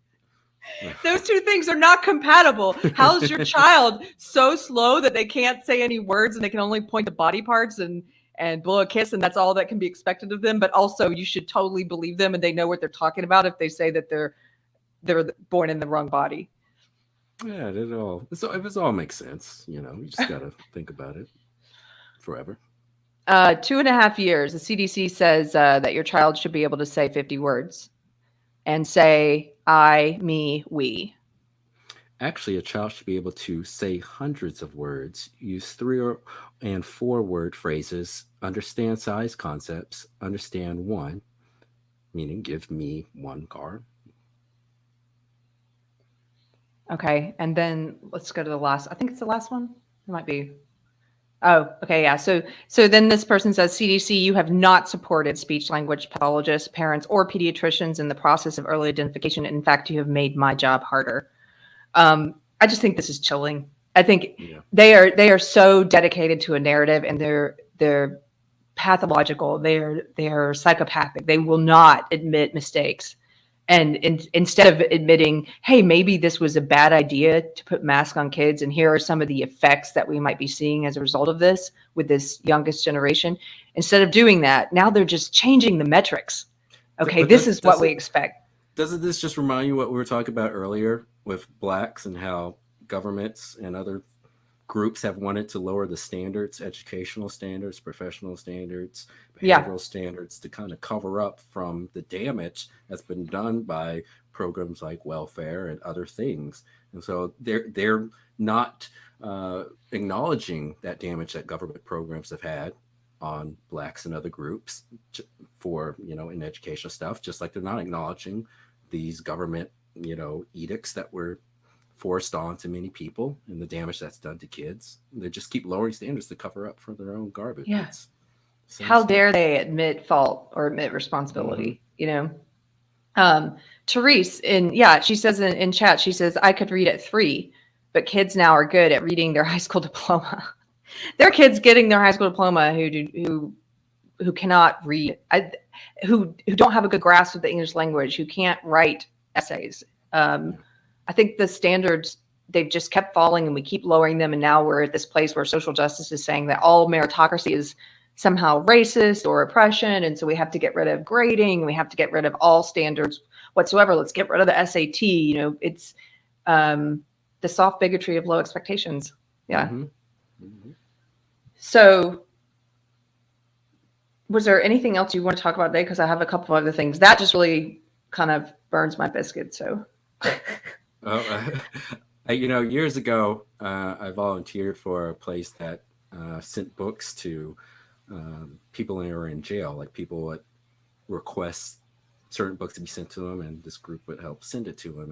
Speaker 1: those two things are not compatible. How's your child so slow that they can't say any words and they can only point to body parts and blow a kiss, and that's all that can be expected of them? But also, you should totally believe them, and they know what they're talking about if they say that they're born in the wrong body.
Speaker 2: Yeah, it all makes sense. You just got to think about it forever.
Speaker 1: 2.5 years. The CDC says that your child should be able to say 50 words and say I, me, we.
Speaker 2: Actually, a child should be able to say hundreds of words, use and 4 word phrases, understand size concepts, understand one, meaning give me one car.
Speaker 1: Okay, and then let's go to the last. I think it's the last one. It might be. Oh, okay, yeah. So then this person says, CDC, you have not supported speech language pathologists, parents, or pediatricians in the process of early identification. In fact, you have made my job harder. I just think this is chilling. I think they are so dedicated to a narrative, and they're pathological. They're psychopathic. They will not admit mistakes. And instead of admitting, hey, maybe this was a bad idea to put masks on kids, and here are some of the effects that we might be seeing as a result of this with this youngest generation, instead of doing that, now they're just changing the metrics. Okay, this is what we expect.
Speaker 2: Doesn't this just remind you what we were talking about earlier with blacks and how governments and other groups have wanted to lower the standards, educational standards, professional standards, behavioral standards, to kind of cover up from the damage that's been done by programs like welfare and other things. And so they're not acknowledging that damage that government programs have had on blacks and other groups for, in educational stuff, just like they're not acknowledging these government, edicts that were forced on to many people and the damage that's done to kids. They just keep lowering standards to cover up for their own garbage.
Speaker 1: Yeah. How dare they admit fault or admit responsibility, Therese, she says in chat, she says, I could read at 3, but kids now are good at reading their high school diploma. There are kids getting their high school diploma who cannot read, who don't have a good grasp of the English language, who can't write essays. I think the standards, they've just kept falling, and we keep lowering them. And now we're at this place where social justice is saying that all meritocracy is somehow racist or oppression. And so we have to get rid of grading. We have to get rid of all standards whatsoever. Let's get rid of the SAT. It's the soft bigotry of low expectations. Yeah. Mm-hmm. Mm-hmm. So was there anything else you want to talk about today? Because I have a couple of other things. That just really kind of burns my biscuit. So...
Speaker 2: years ago, I volunteered for a place that sent books to people who were in jail. Like, people would request certain books to be sent to them, and this group would help send it to them.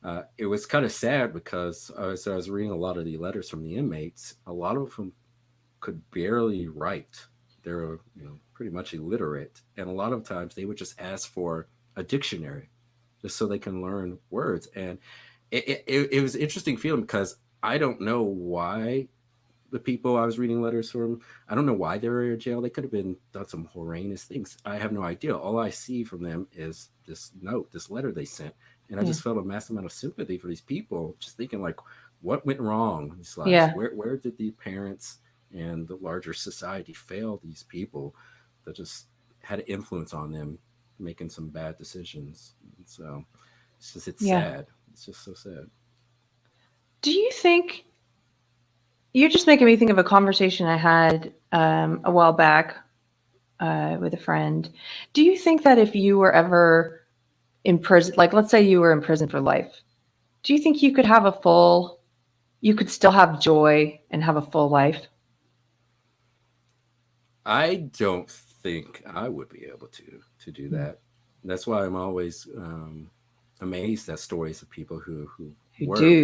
Speaker 2: And it was kind of sad because I was reading a lot of the letters from the inmates. A lot of them could barely write. They were, pretty much illiterate, and a lot of times they would just ask for a dictionary just so they can learn words. And it was an interesting feeling, because I don't know why the people I was reading letters from, I don't know why they were in jail. They could have done some horrendous things. I have no idea. All I see from them is this letter they sent. And I just felt a massive amount of sympathy for these people, just thinking, like, what went wrong in these lives? Yeah. Where did the parents and the larger society fail these people that just had an influence on them making some bad decisions? And so it's sad. It's just so sad.
Speaker 1: Do you think, you're just making me think of a conversation I had a while back with a friend. Do you think that if you were ever in prison, like let's say you were in prison for life, do you think you could still have joy and have a full life?
Speaker 2: I don't think I would be able to do that. That's why I'm always amazed at stories of people who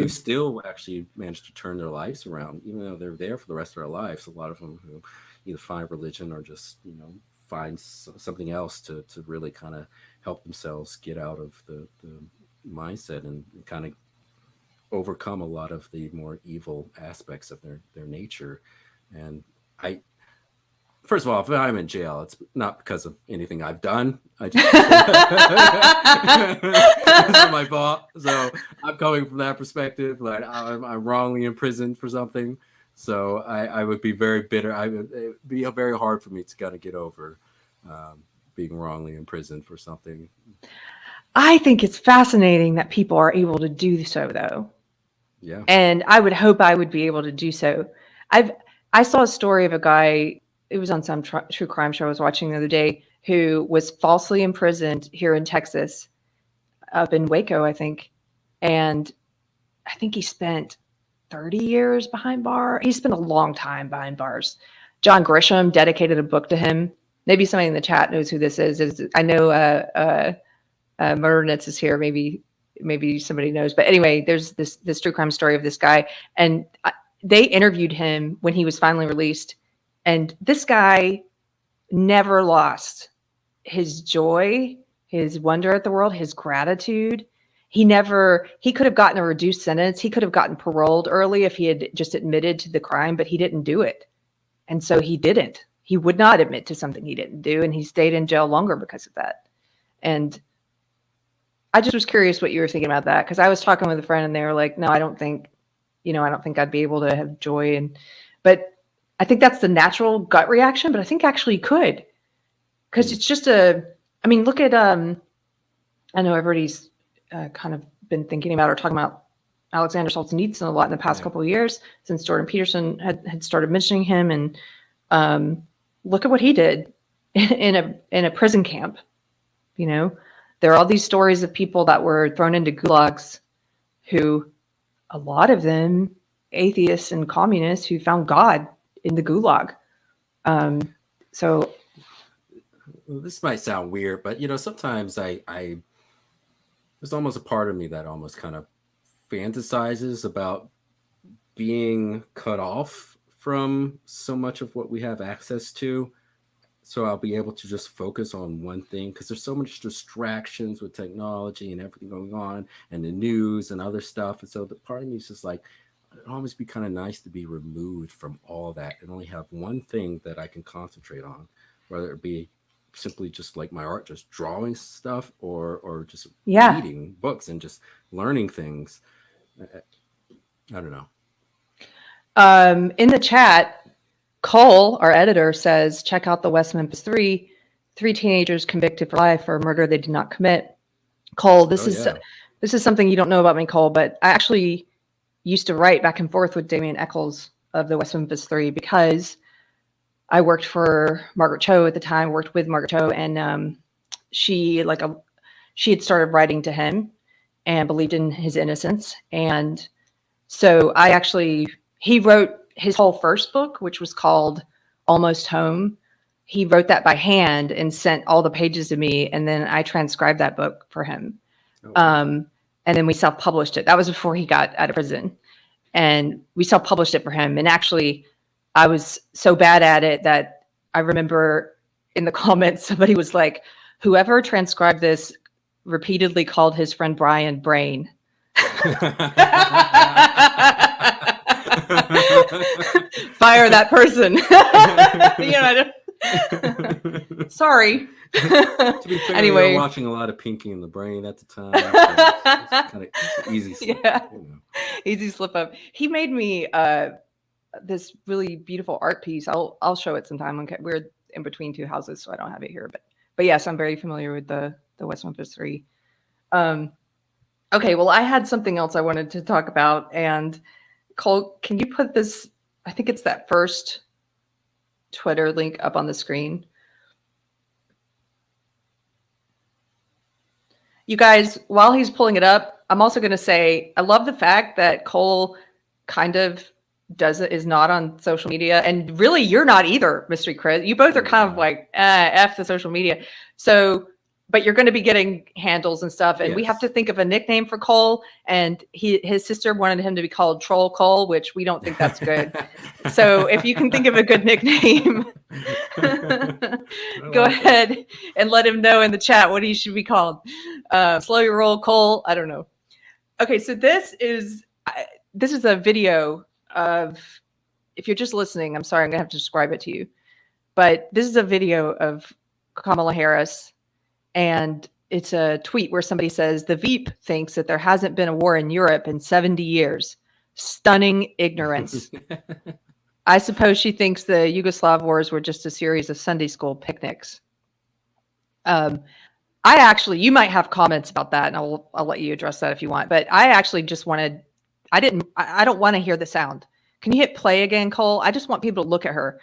Speaker 2: still actually managed to turn their lives around, even though they're there for the rest of their lives. A lot of them who either find religion or just find something else to really kind of help themselves get out of the mindset and kind of overcome a lot of the more evil aspects of their nature. And I first of all, if I'm in jail, it's not because of anything I've done. I just it's not my fault. So I'm coming from that perspective. Like I'm wrongly imprisoned for something. So I would be very bitter. It'd be very hard for me to kind of get over being wrongly imprisoned for something.
Speaker 1: I think it's fascinating that people are able to do so, though.
Speaker 2: Yeah.
Speaker 1: And I would hope I would be able to do so. I saw a story of a guy. It was on some true crime show I was watching the other day, who was falsely imprisoned here in Texas, up in Waco, I think. And I think he spent 30 years behind bars. He spent a long time behind bars. John Grisham dedicated a book to him. Maybe somebody in the chat knows who this is. I know Murder Nits is here. Maybe somebody knows. But anyway, there's this true crime story of this guy. And they interviewed him when he was finally released. And this guy never lost his joy, his wonder at the world, his gratitude. He could have gotten a reduced sentence. He could have gotten paroled early if he had just admitted to the crime, but he didn't do it. And so he didn't. He would not admit to something he didn't do. And he stayed in jail longer because of that. And I just was curious what you were thinking about that. Because I was talking with a friend and they were like, no, I don't think I'd be able to have joy. But I think that's the natural gut reaction, but I think actually you could. Because it's just look at, I know everybody's kind of been thinking about or talking about Alexander Solzhenitsyn a lot in the past couple of years since Jordan Peterson had started mentioning him. And look at what he did in a prison camp. There are all these stories of people that were thrown into gulags who, a lot of them atheists and communists, who found God in the gulag. So
Speaker 2: this might sound weird, but sometimes I there's almost a part of me that almost kind of fantasizes about being cut off from so much of what we have access to. So I'll be able to just focus on one thing, because there's so much distractions with technology and everything going on and the news and other stuff. And so the part of me is just like, it'd almost be kind of nice to be removed from all that and only have one thing that I can concentrate on, whether it be simply just like my art, just drawing stuff, or just reading books and just learning things. I don't know.
Speaker 1: In the chat, Cole, our editor, says, check out the West Memphis 3 teenagers convicted for life for a murder they did not commit. Cole, this is something you don't know about me, Cole, but I actually used to write back and forth with Damien Eccles of the West Memphis 3 because I worked for Margaret Cho at the time, worked with Margaret Cho, and she had started writing to him and believed in his innocence. And so he wrote his whole first book, which was called Almost Home. He wrote that by hand and sent all the pages to me. And then I transcribed that book for him. And then we self-published it. That was before he got out of prison. And we self-published it for him. And actually, I was so bad at it that I remember in the comments, somebody was like, whoever transcribed this repeatedly called his friend Brian Brain. Fire that person. Sorry.
Speaker 2: To be fair, anyway, we were watching a lot of Pinky and the Brain at the time. So it's kind of easy slip up,
Speaker 1: easy slip up. He made me this really beautiful art piece. I'll show it sometime. Okay, we're in between two houses, so I don't have it here. But yes, I'm very familiar with the West Memphis 3. Okay, well, I had something else I wanted to talk about, and Cole, can you put this? I think it's that first Twitter link up on the screen. You guys, while he's pulling it up, I'm also going to say I love the fact that Cole kind of is not on social media, and really you're not either, Mystery Chris. You both are kind of like F the social media. So, but you're going to be getting handles and stuff, and we have to think of a nickname for Cole. And his sister wanted him to be called Troll Cole, which we don't think that's good. So if you can think of a good nickname, go ahead and let him know in the chat what he should be called. Slow your roll, Cole. I don't know. Okay, so this is a video of, if you're just listening, I'm sorry, I'm gonna have to describe it to you, but this is a video of Kamala Harris, and it's a tweet where somebody says the Veep thinks that there hasn't been a war in Europe in 70 years. Stunning ignorance. I suppose she thinks the Yugoslav wars were just a series of Sunday school picnics. You might have comments about that, and I'll let you address that if you want. But I actually just wanted, I don't want to hear the sound. Can you hit play again, Cole? I just want people to look at her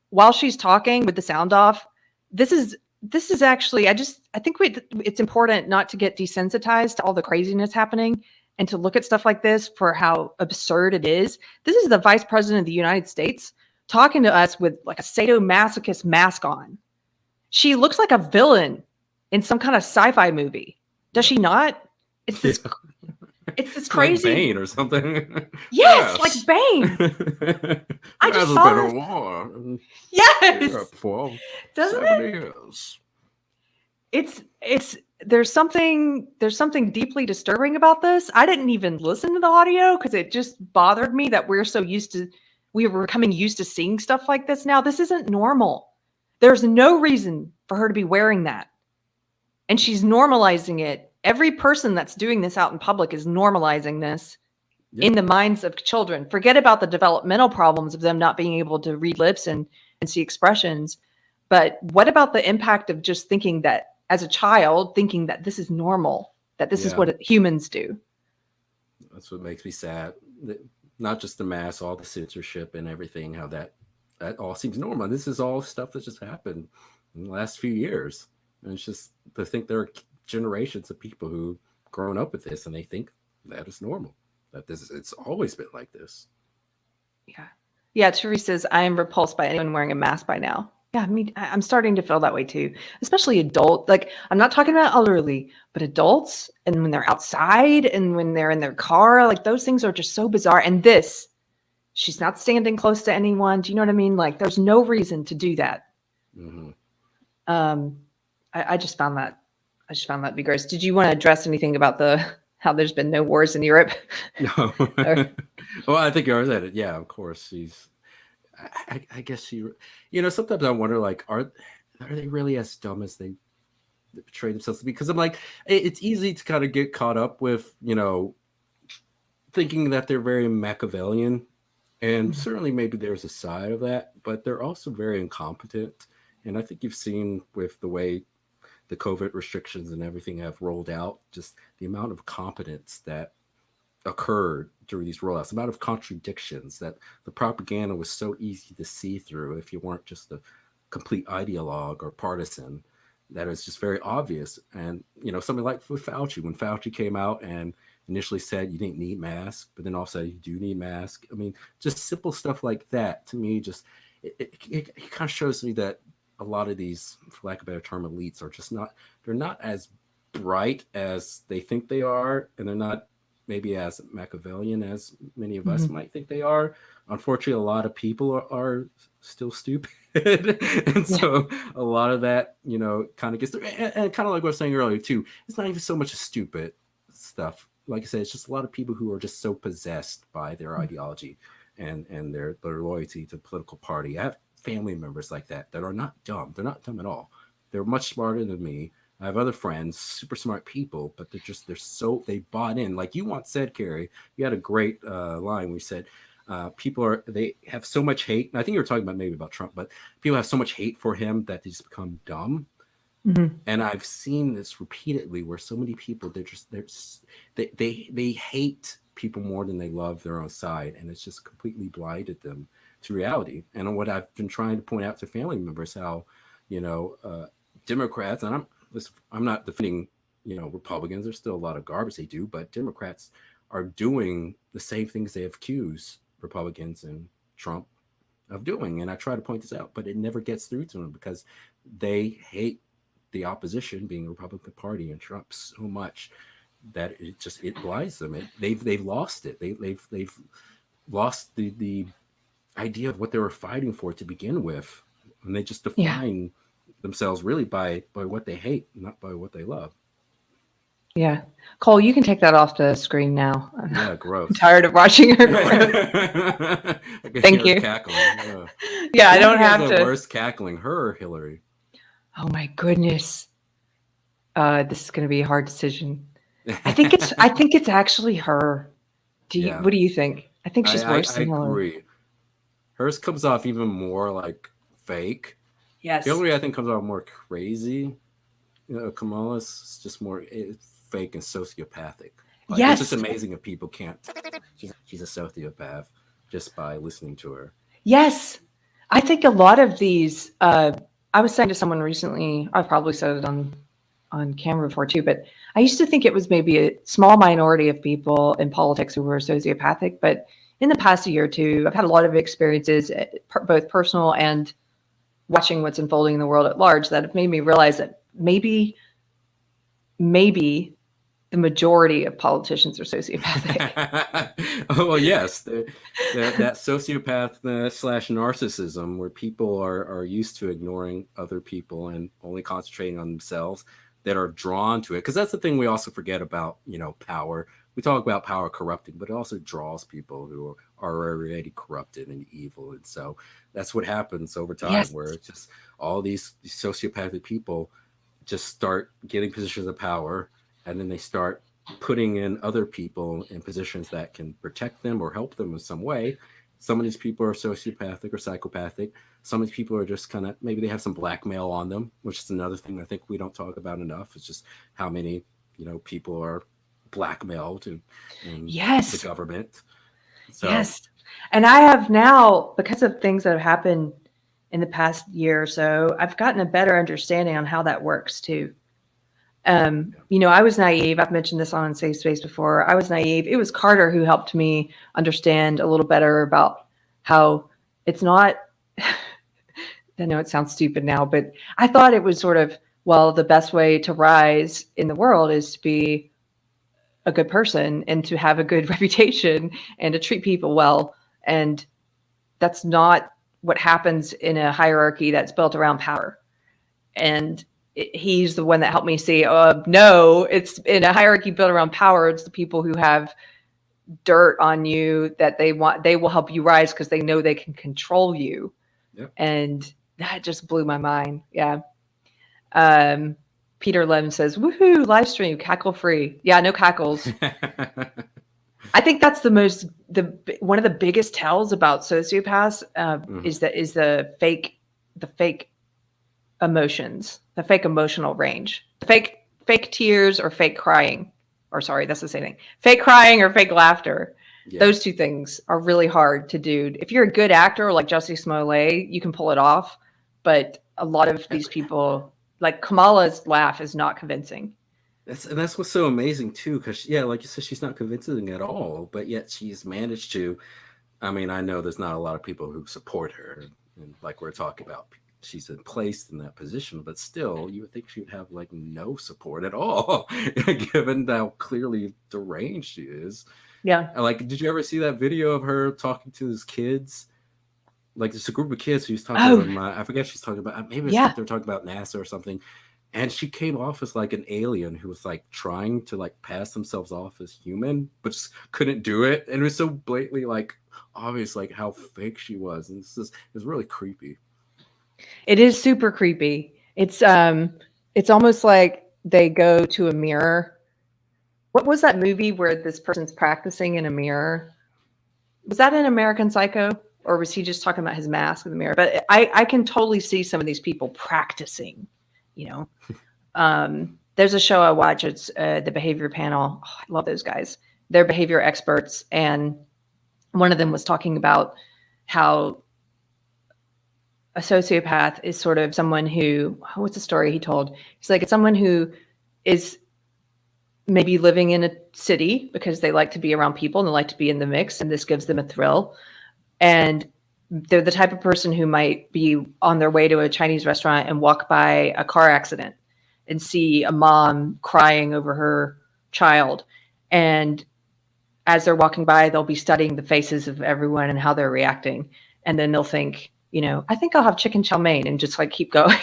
Speaker 1: while she's talking with the sound off. This is actually, I think it's important not to get desensitized to all the craziness happening and to look at stuff like this for how absurd it is. This is the Vice President of the United States talking to us with like a sadomasochist mask on. She looks like a villain in some kind of sci-fi movie. Does she not? It's this crazy.
Speaker 2: Like Bane or something.
Speaker 1: Yes, like Bane. I just saw
Speaker 2: been a war.
Speaker 1: Yes.
Speaker 2: For
Speaker 1: Doesn't
Speaker 2: 70
Speaker 1: it?
Speaker 2: years.
Speaker 1: It's there's something deeply disturbing about this. I didn't even listen to the audio because it just bothered me that we were becoming used to seeing stuff like this now. This isn't normal. There's no reason for her to be wearing that. And she's normalizing it. Every person that's doing this out in public is normalizing this in the minds of children. Forget about the developmental problems of them not being able to read lips and see expressions. But what about the impact of just thinking that, as a child, thinking that this is normal, that this is what humans do?
Speaker 2: That's what makes me sad. Not just the mass, all the censorship and everything, how that all seems normal. This is all stuff that just happened in the last few years. And it's just to think there are generations of people who grown up with this and they think that is normal, that it's always been like this.
Speaker 1: Yeah. Teresa says, I am repulsed by anyone wearing a mask by now. Yeah, I'm starting to feel that way too, especially adult. Like, I'm not talking about elderly, but adults, and when they're outside and when they're in their car, like those things are just so bizarre. And she's not standing close to anyone. Do you know what I mean? Like, there's no reason to do that.
Speaker 2: Mm-hmm.
Speaker 1: I just found that to be gross. Did you want to address anything about how there's been no wars in Europe?
Speaker 2: No. Well, I think you already said it. Yeah, of course. I guess she, sometimes I wonder, like, are they really as dumb as they portray themselves to be? Because I'm like, it's easy to kind of get caught up with, thinking that they're very Machiavellian. And certainly maybe there's a side of that, but they're also very incompetent. And I think you've seen with the way the COVID restrictions and everything have rolled out, just the amount of competence that occurred during these rollouts, the amount of contradictions, that the propaganda was so easy to see through if you weren't just a complete ideologue or partisan, that it's just very obvious. And, something like with Fauci, when Fauci came out and initially said you didn't need masks, but then also you do need masks. I mean, just simple stuff like that, to me, just it kind of shows me that a lot of these, for lack of a better term, elites are just they're not as bright as they think they are, and they're not maybe as Machiavellian as many of us might think they are. Unfortunately, a lot of people are still stupid. And so a lot of that, kind of gets through. And kind of like what I was saying earlier too, it's not even so much stupid stuff. Like I said, it's just a lot of people who are just so possessed by their ideology and their loyalty to a political party. I have family members like that are not dumb. They're not dumb at all. They're much smarter than me. I have other friends, super smart people, but they bought in. Like you once said, Keri, you had a great line where you said, they have so much hate. And I think you were talking about Trump, but people have so much hate for him that they just become dumb. Mm-hmm. And I've seen this repeatedly where so many people, they hate people more than they love their own side. And it's just completely blinded them to reality. And what I've been trying to point out to family members, how, Democrats, and I'm not defending, Republicans. There's still a lot of garbage they do, but Democrats are doing the same things they have accused Republicans and Trump of doing. And I try to point this out, but it never gets through to them because they hate the opposition, being the Republican Party and Trump, so much that it blinds them. They've lost it. They've lost the idea of what they were fighting for to begin with, and they just define themselves really by what they hate, not by what they love.
Speaker 1: Yeah. Cole, you can take that off the screen now.
Speaker 2: Yeah, gross.
Speaker 1: I'm tired of watching her. Thank you.
Speaker 2: Cackling.
Speaker 1: Yeah, I don't have
Speaker 2: the worst cackling, her or Hillary?
Speaker 1: Oh my goodness. This is going to be a hard decision. I think it's actually her. What do you think? I think she's worse than Hillary.
Speaker 2: I agree. Hers comes off even more like fake.
Speaker 1: Yes.
Speaker 2: Hillary, I think, comes off more crazy. Kamala's just more fake and sociopathic.
Speaker 1: Yes.
Speaker 2: It's just amazing if people can't. She's a sociopath just by listening to her.
Speaker 1: Yes. I think a lot of these, I was saying to someone recently, I've probably said it on camera before too, but I used to think it was maybe a small minority of people in politics who were sociopathic. But in the past year or two, I've had a lot of experiences, both personal and watching what's unfolding in the world at large, that have made me realize that maybe the majority of politicians are sociopathic.
Speaker 2: Oh, well, yes. That sociopath / narcissism, where people are used to ignoring other people and only concentrating on themselves, that are drawn to it. Because that's the thing we also forget about, power. We talk about power corrupting, but it also draws people who are already corrupted and evil. And so that's what happens over time, where it's just all these sociopathic people just start getting positions of power, and then they start putting in other people in positions that can protect them or help them in some way. Some of these people are sociopathic or psychopathic. Some of these people are just kind of, maybe they have some blackmail on them, which is another thing I think we don't talk about enough. It's just how many, people are blackmailed in the government. So.
Speaker 1: Yes. And I have now, because of things that have happened in the past year or so, I've gotten a better understanding on how that works too. I was naive. I've mentioned this on Safe Space before. I was naive. It was Carter who helped me understand a little better about how it's not, I know it sounds stupid now, but I thought it was sort of, the best way to rise in the world is to be a good person and to have a good reputation and to treat people well. And that's not what happens in a hierarchy that's built around power. And he's the one that helped me see, no, it's in a hierarchy built around power. It's the people who have dirt on you that they will help you rise because they know they can control you.
Speaker 2: Yep.
Speaker 1: And that just blew my mind. Yeah. Peter Lem says, woohoo, live stream, cackle free. Yeah, no cackles. I think that's one of the biggest tells about sociopaths is the fake emotions, the fake emotional range, fake tears or fake crying, or sorry, that's the same thing. Fake crying or fake laughter. Yeah. Those two things are really hard to do. If you're a good actor like Jussie Smollett, you can pull it off. But a lot of these people, like Kamala's laugh, is not convincing.
Speaker 2: That's what's so amazing too, because like you said, she's not convincing at all, but yet she's managed to. I mean, I know there's not a lot of people who support her, and like we're talking about, she's placed in that position, but still, you would think she would have like no support at all, given how clearly deranged she is.
Speaker 1: Yeah.
Speaker 2: Like, did you ever see that video of her talking to his kids? Like, there's a group of kids who's talking about, I forget she's talking about, maybe it's like they're talking about NASA or something. And she came off as like an alien who was like trying to like pass themselves off as human, but just couldn't do it. And it was so blatantly like obvious, like how fake she was. And it was really creepy.
Speaker 1: It is super creepy. It's almost like they go to a mirror. What was that movie where this person's practicing in a mirror? Was that in American Psycho? Or was he just talking about his mask in the mirror? But I can totally see some of these people practicing, There's a show I watch. It's the Behavior Panel. Oh, I love those guys. They're behavior experts. And one of them was talking about how a sociopath is sort of someone who, what's the story he told? He's like, it's someone who is maybe living in a city because they like to be around people and they like to be in the mix, and this gives them a thrill. And they're the type of person who might be on their way to a Chinese restaurant and walk by a car accident and see a mom crying over her child. And as they're walking by, they'll be studying the faces of everyone and how they're reacting. And then they'll think, I think I'll have chicken chow mein, and just like keep going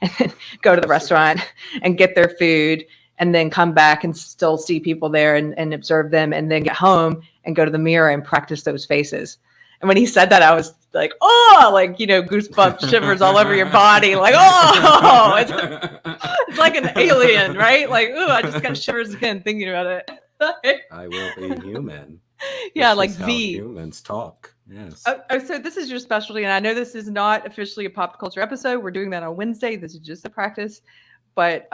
Speaker 1: and then go to the restaurant and get their food, and then come back and still see people there and observe them, and then get home and go to the mirror and practice those faces. And when he said that, I was like, oh, like, goosebumps, shivers all over your body. Like, oh, it's like an alien, right? Like, oh, I just got shivers again thinking about it.
Speaker 2: I will be human.
Speaker 1: Yeah,
Speaker 2: This
Speaker 1: like
Speaker 2: is how
Speaker 1: V.
Speaker 2: humans talk. Yes.
Speaker 1: Oh, so this is your specialty, and I know this is not officially a pop culture episode. We're doing that on Wednesday. This is just a practice. But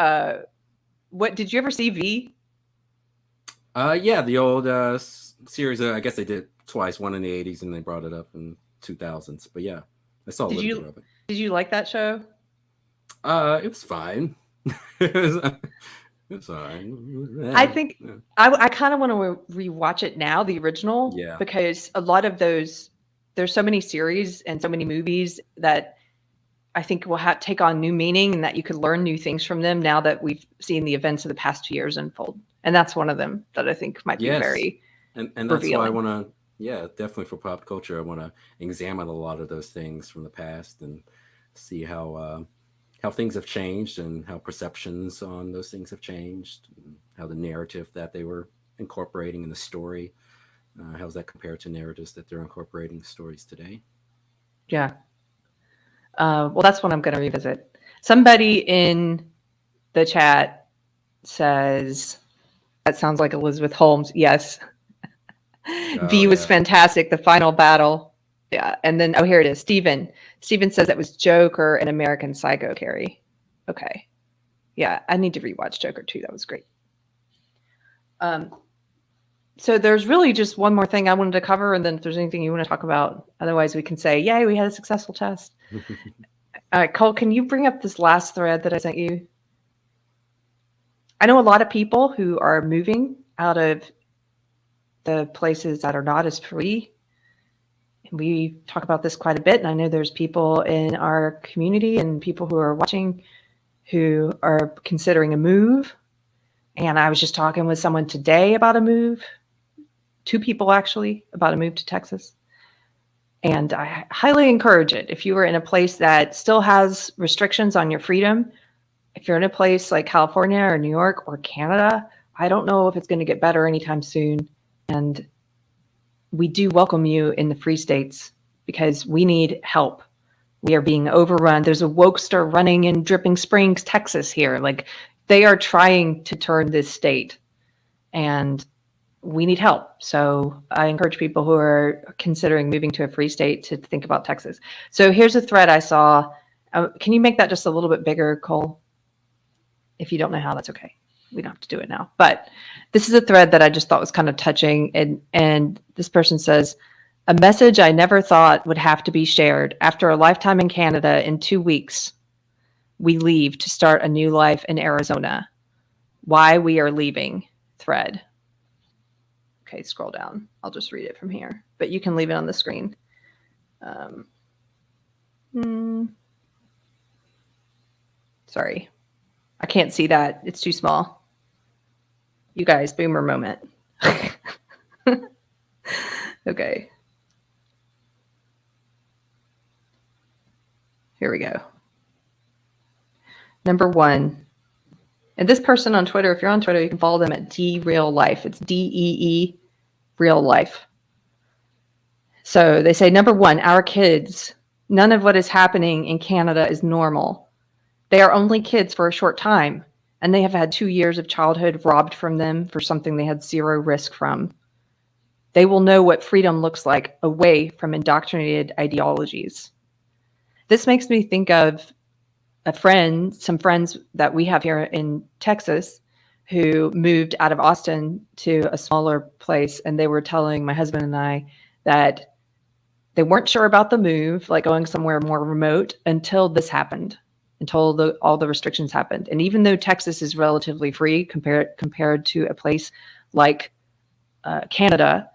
Speaker 1: what did you ever see V?
Speaker 2: Yeah, the old series. I guess they did twice, one in the 80s and they brought it up in 2000s. But yeah, I saw a little bit of it.
Speaker 1: Did you like that show?
Speaker 2: It was fine. It's fine.
Speaker 1: I think I kind of want to rewatch it now, the original, because a lot of those, there's so many series and so many movies that I think will take on new meaning, and that you could learn new things from them now that we've seen the events of the past 2 years unfold. And that's one of them that I think might be very
Speaker 2: and that's revealing. Why I want to, definitely for pop culture, I want to examine a lot of those things from the past and see how things have changed and how perceptions on those things have changed, and how the narrative that they were incorporating in the story, how's that compared to narratives that they're incorporating stories today?
Speaker 1: Yeah. Well, that's what I'm going to revisit. Somebody in the chat says, that sounds like Elizabeth Holmes. Yes. V was fantastic. The final battle. Yeah. And then, here it is. Steven says that was Joker and American Psycho, Keri. Okay. Yeah. I need to rewatch Joker too. That was great. So there's really just one more thing I wanted to cover. And then if there's anything you want to talk about, otherwise we can say, yay, we had a successful test. All right, Cole, can you bring up this last thread that I sent you? I know a lot of people who are moving out of the places that are not as free. And we talk about this quite a bit. And I know there's people in our community and people who are watching who are considering a move. And I was just talking with someone today about a move. 2 people actually, about a move to Texas. And I highly encourage it. If you are in a place that still has restrictions on your freedom, if you're in a place like California or New York or Canada, I don't know if it's going to get better anytime soon. And we do welcome you in the free states because we need help. We are being overrun. There's a wokester running in Dripping Springs, Texas here. Like, they are trying to turn this state, and we need help. So I encourage people who are considering moving to a free state to think about Texas. So here's a thread I saw. Can you make that just a little bit bigger, Cole? If you don't know how, that's okay. We don't have to do it now. But this is a thread that I just thought was kind of touching. And this person says, a message I never thought would have to be shared. After a lifetime in Canada, in 2 weeks, we leave to start a new life in Arizona. Why we are leaving thread. Okay, scroll down. I'll just read it from here, but you can leave it on the screen. Sorry, I can't see that. It's too small. You guys, boomer moment. Okay. Here we go. Number 1. And this person on Twitter, if you're on Twitter, you can follow them at DRealLife. It's DEE Real Life. So they say, number 1, our kids, none of what is happening in Canada is normal. They are only kids for a short time, and they have had 2 years of childhood robbed from them for something they had zero risk from. They will know what freedom looks like away from indoctrinated ideologies. This makes me think of some friends that we have here in Texas who moved out of Austin to a smaller place. And they were telling my husband and I that they weren't sure about the move, like going somewhere more remote, until this happened. until all the restrictions happened. And even though Texas is relatively free compared to a place like Canada,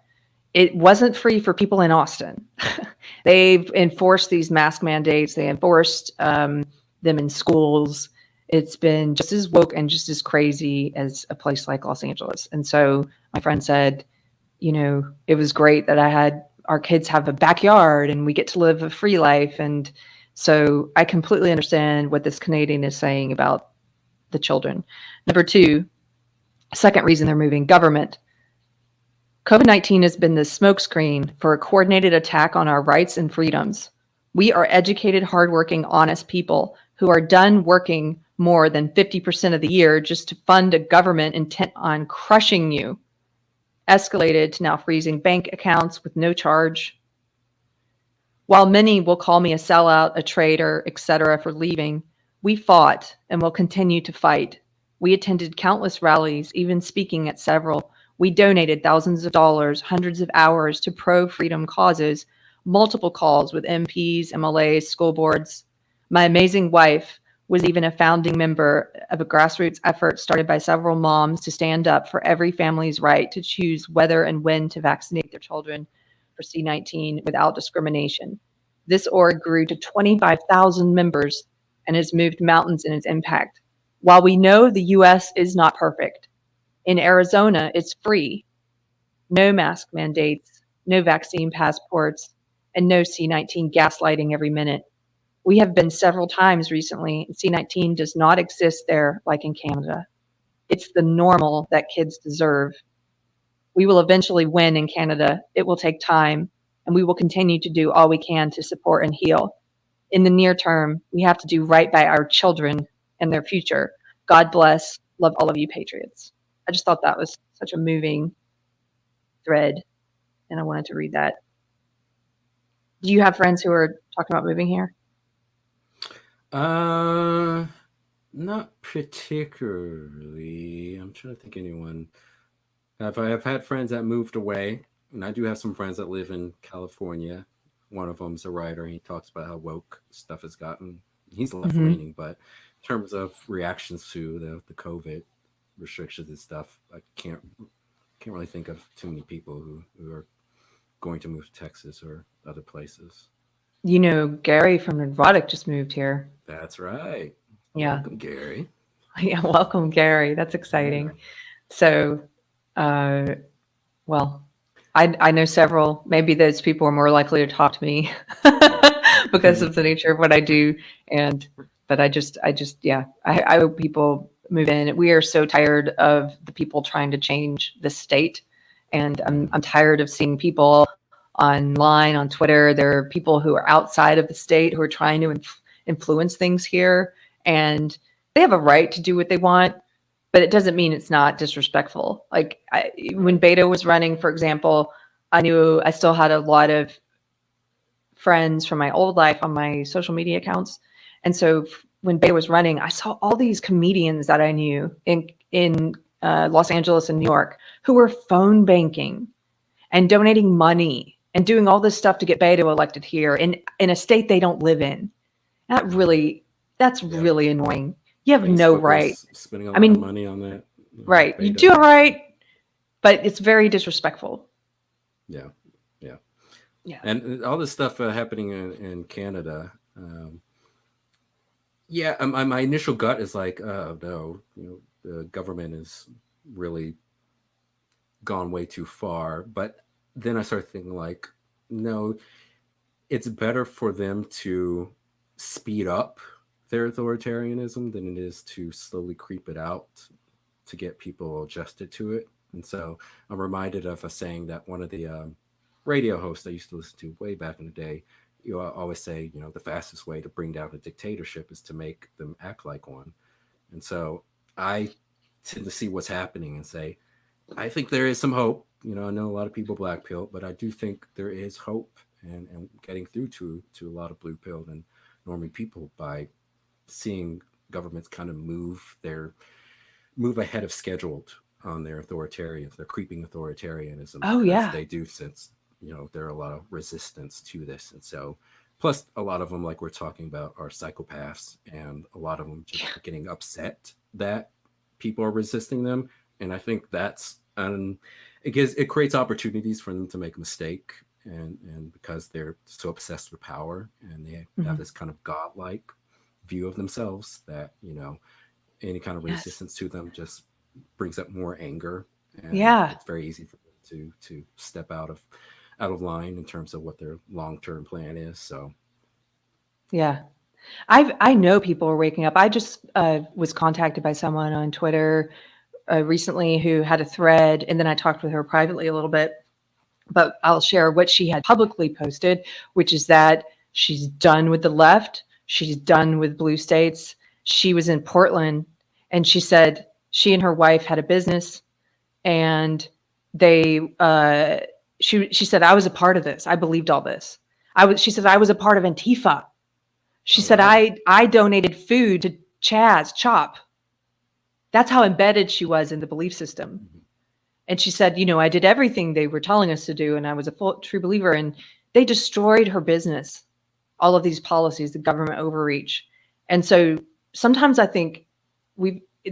Speaker 1: it wasn't free for people in Austin. They've enforced these mask mandates. They enforced them in schools. It's been just as woke and just as crazy as a place like Los Angeles. And so my friend said, it was great that our kids have a backyard and we get to live a free life. And so I completely understand what this Canadian is saying about the children. Number two, second reason they're moving, government. COVID-19 has been the smokescreen for a coordinated attack on our rights and freedoms. We are educated, hardworking, honest people who are done working more than 50% of the year just to fund a government intent on crushing you. Escalated to now freezing bank accounts with no charge. While many will call me a sellout, a traitor, etc. for leaving, we fought and will continue to fight. We attended countless rallies, even speaking at several. We donated thousands of dollars, hundreds of hours to pro-freedom causes, multiple calls with MPs, MLAs, school boards. My amazing wife was even a founding member of a grassroots effort started by several moms to stand up for every family's right to choose whether and when to vaccinate their children for C-19 without discrimination. This org grew to 25,000 members and has moved mountains in its impact. While we know the U.S. is not perfect, in Arizona, it's free. No mask mandates, no vaccine passports, and no C-19 gaslighting every minute. We have been several times recently, and C-19 does not exist there like in Canada. It's the normal that kids deserve. We will eventually win in Canada. It will take time, and we will continue to do all we can to support and heal. In the near term, we have to do right by our children and their future. God bless. Love all of you patriots. I just thought that was such a moving thread, and I wanted to read that. Do you have friends who are talking about moving here?
Speaker 2: Not particularly. I'm trying to think anyone. I've had friends that moved away, and I do have some friends that live in California. One of them's a writer. He talks about how woke stuff has gotten. He's left leaning, but in terms of reactions to the COVID restrictions and stuff, I can't really think of too many people who are going to move to Texas or other places.
Speaker 1: Gary from Neurotic just moved here.
Speaker 2: That's right.
Speaker 1: Yeah.
Speaker 2: Welcome, Gary.
Speaker 1: Yeah, welcome, Gary. That's exciting. Yeah. So, well, I know several. Maybe those people are more likely to talk to me because of the nature of what I do. But I just, yeah, I hope people move in. We are so tired of the people trying to change the state, and I'm tired of seeing people online on Twitter. There are people who are outside of the state who are trying to influence things here, and they have a right to do what they want, but it doesn't mean it's not disrespectful. Like when Beto was running, for example, I knew I still had a lot of friends from my old life on my social media accounts. And so when Beto was running, I saw all these comedians that I knew in Los Angeles and New York who were phone banking and donating money and doing all this stuff to get Beto elected here in a state they don't live in. That's really annoying. You have no right.
Speaker 2: Spending a lot of money on that.
Speaker 1: Right. You do it right, but it's very disrespectful.
Speaker 2: Yeah. And all this stuff happening in Canada. My initial gut is like, oh no, the government has really gone way too far. But then I start thinking like, no, it's better for them to speed up their authoritarianism than it is to slowly creep it out to get people adjusted to it. And so I'm reminded of a saying that one of the radio hosts I used to listen to way back in the day, always say, the fastest way to bring down a dictatorship is to make them act like one. And so I tend to see what's happening and say, I think there is some hope. I know a lot of people black pill, but I do think there is hope and getting through to a lot of blue pilled and normie people by seeing governments kind of move ahead of scheduled on their creeping authoritarianism.
Speaker 1: Oh yeah,
Speaker 2: they do, since there are a lot of resistance to this. And so Plus, a lot of them, like we're talking about, are psychopaths, and a lot of them just are getting upset that people are resisting them. And I think that's it creates opportunities for them to make a mistake, and because they're so obsessed with power, and they have this kind of godlike view of themselves that any kind of
Speaker 1: Yes.
Speaker 2: resistance to them just brings up more anger, and
Speaker 1: Yeah.
Speaker 2: it's very easy for them to step out of line in terms of what their long-term plan is. So
Speaker 1: Yeah. I know people are waking up. I just was contacted by someone on Twitter recently who had a thread, and then I talked with her privately a little bit. But I'll share what she had publicly posted, which is that she's done with the left. She's done with blue states. She was in Portland, and she said she and her wife had a business, and they she said, I was a part of this. I believed all this. She said, I was a part of Antifa. She
Speaker 2: oh
Speaker 1: said,
Speaker 2: wow.
Speaker 1: I donated food to Chop. That's how embedded she was in the belief system.
Speaker 2: Mhm.
Speaker 1: And she said, I did everything they were telling us to do, and I was a true believer. And they destroyed her business, all of these policies, the government overreach. And so sometimes I think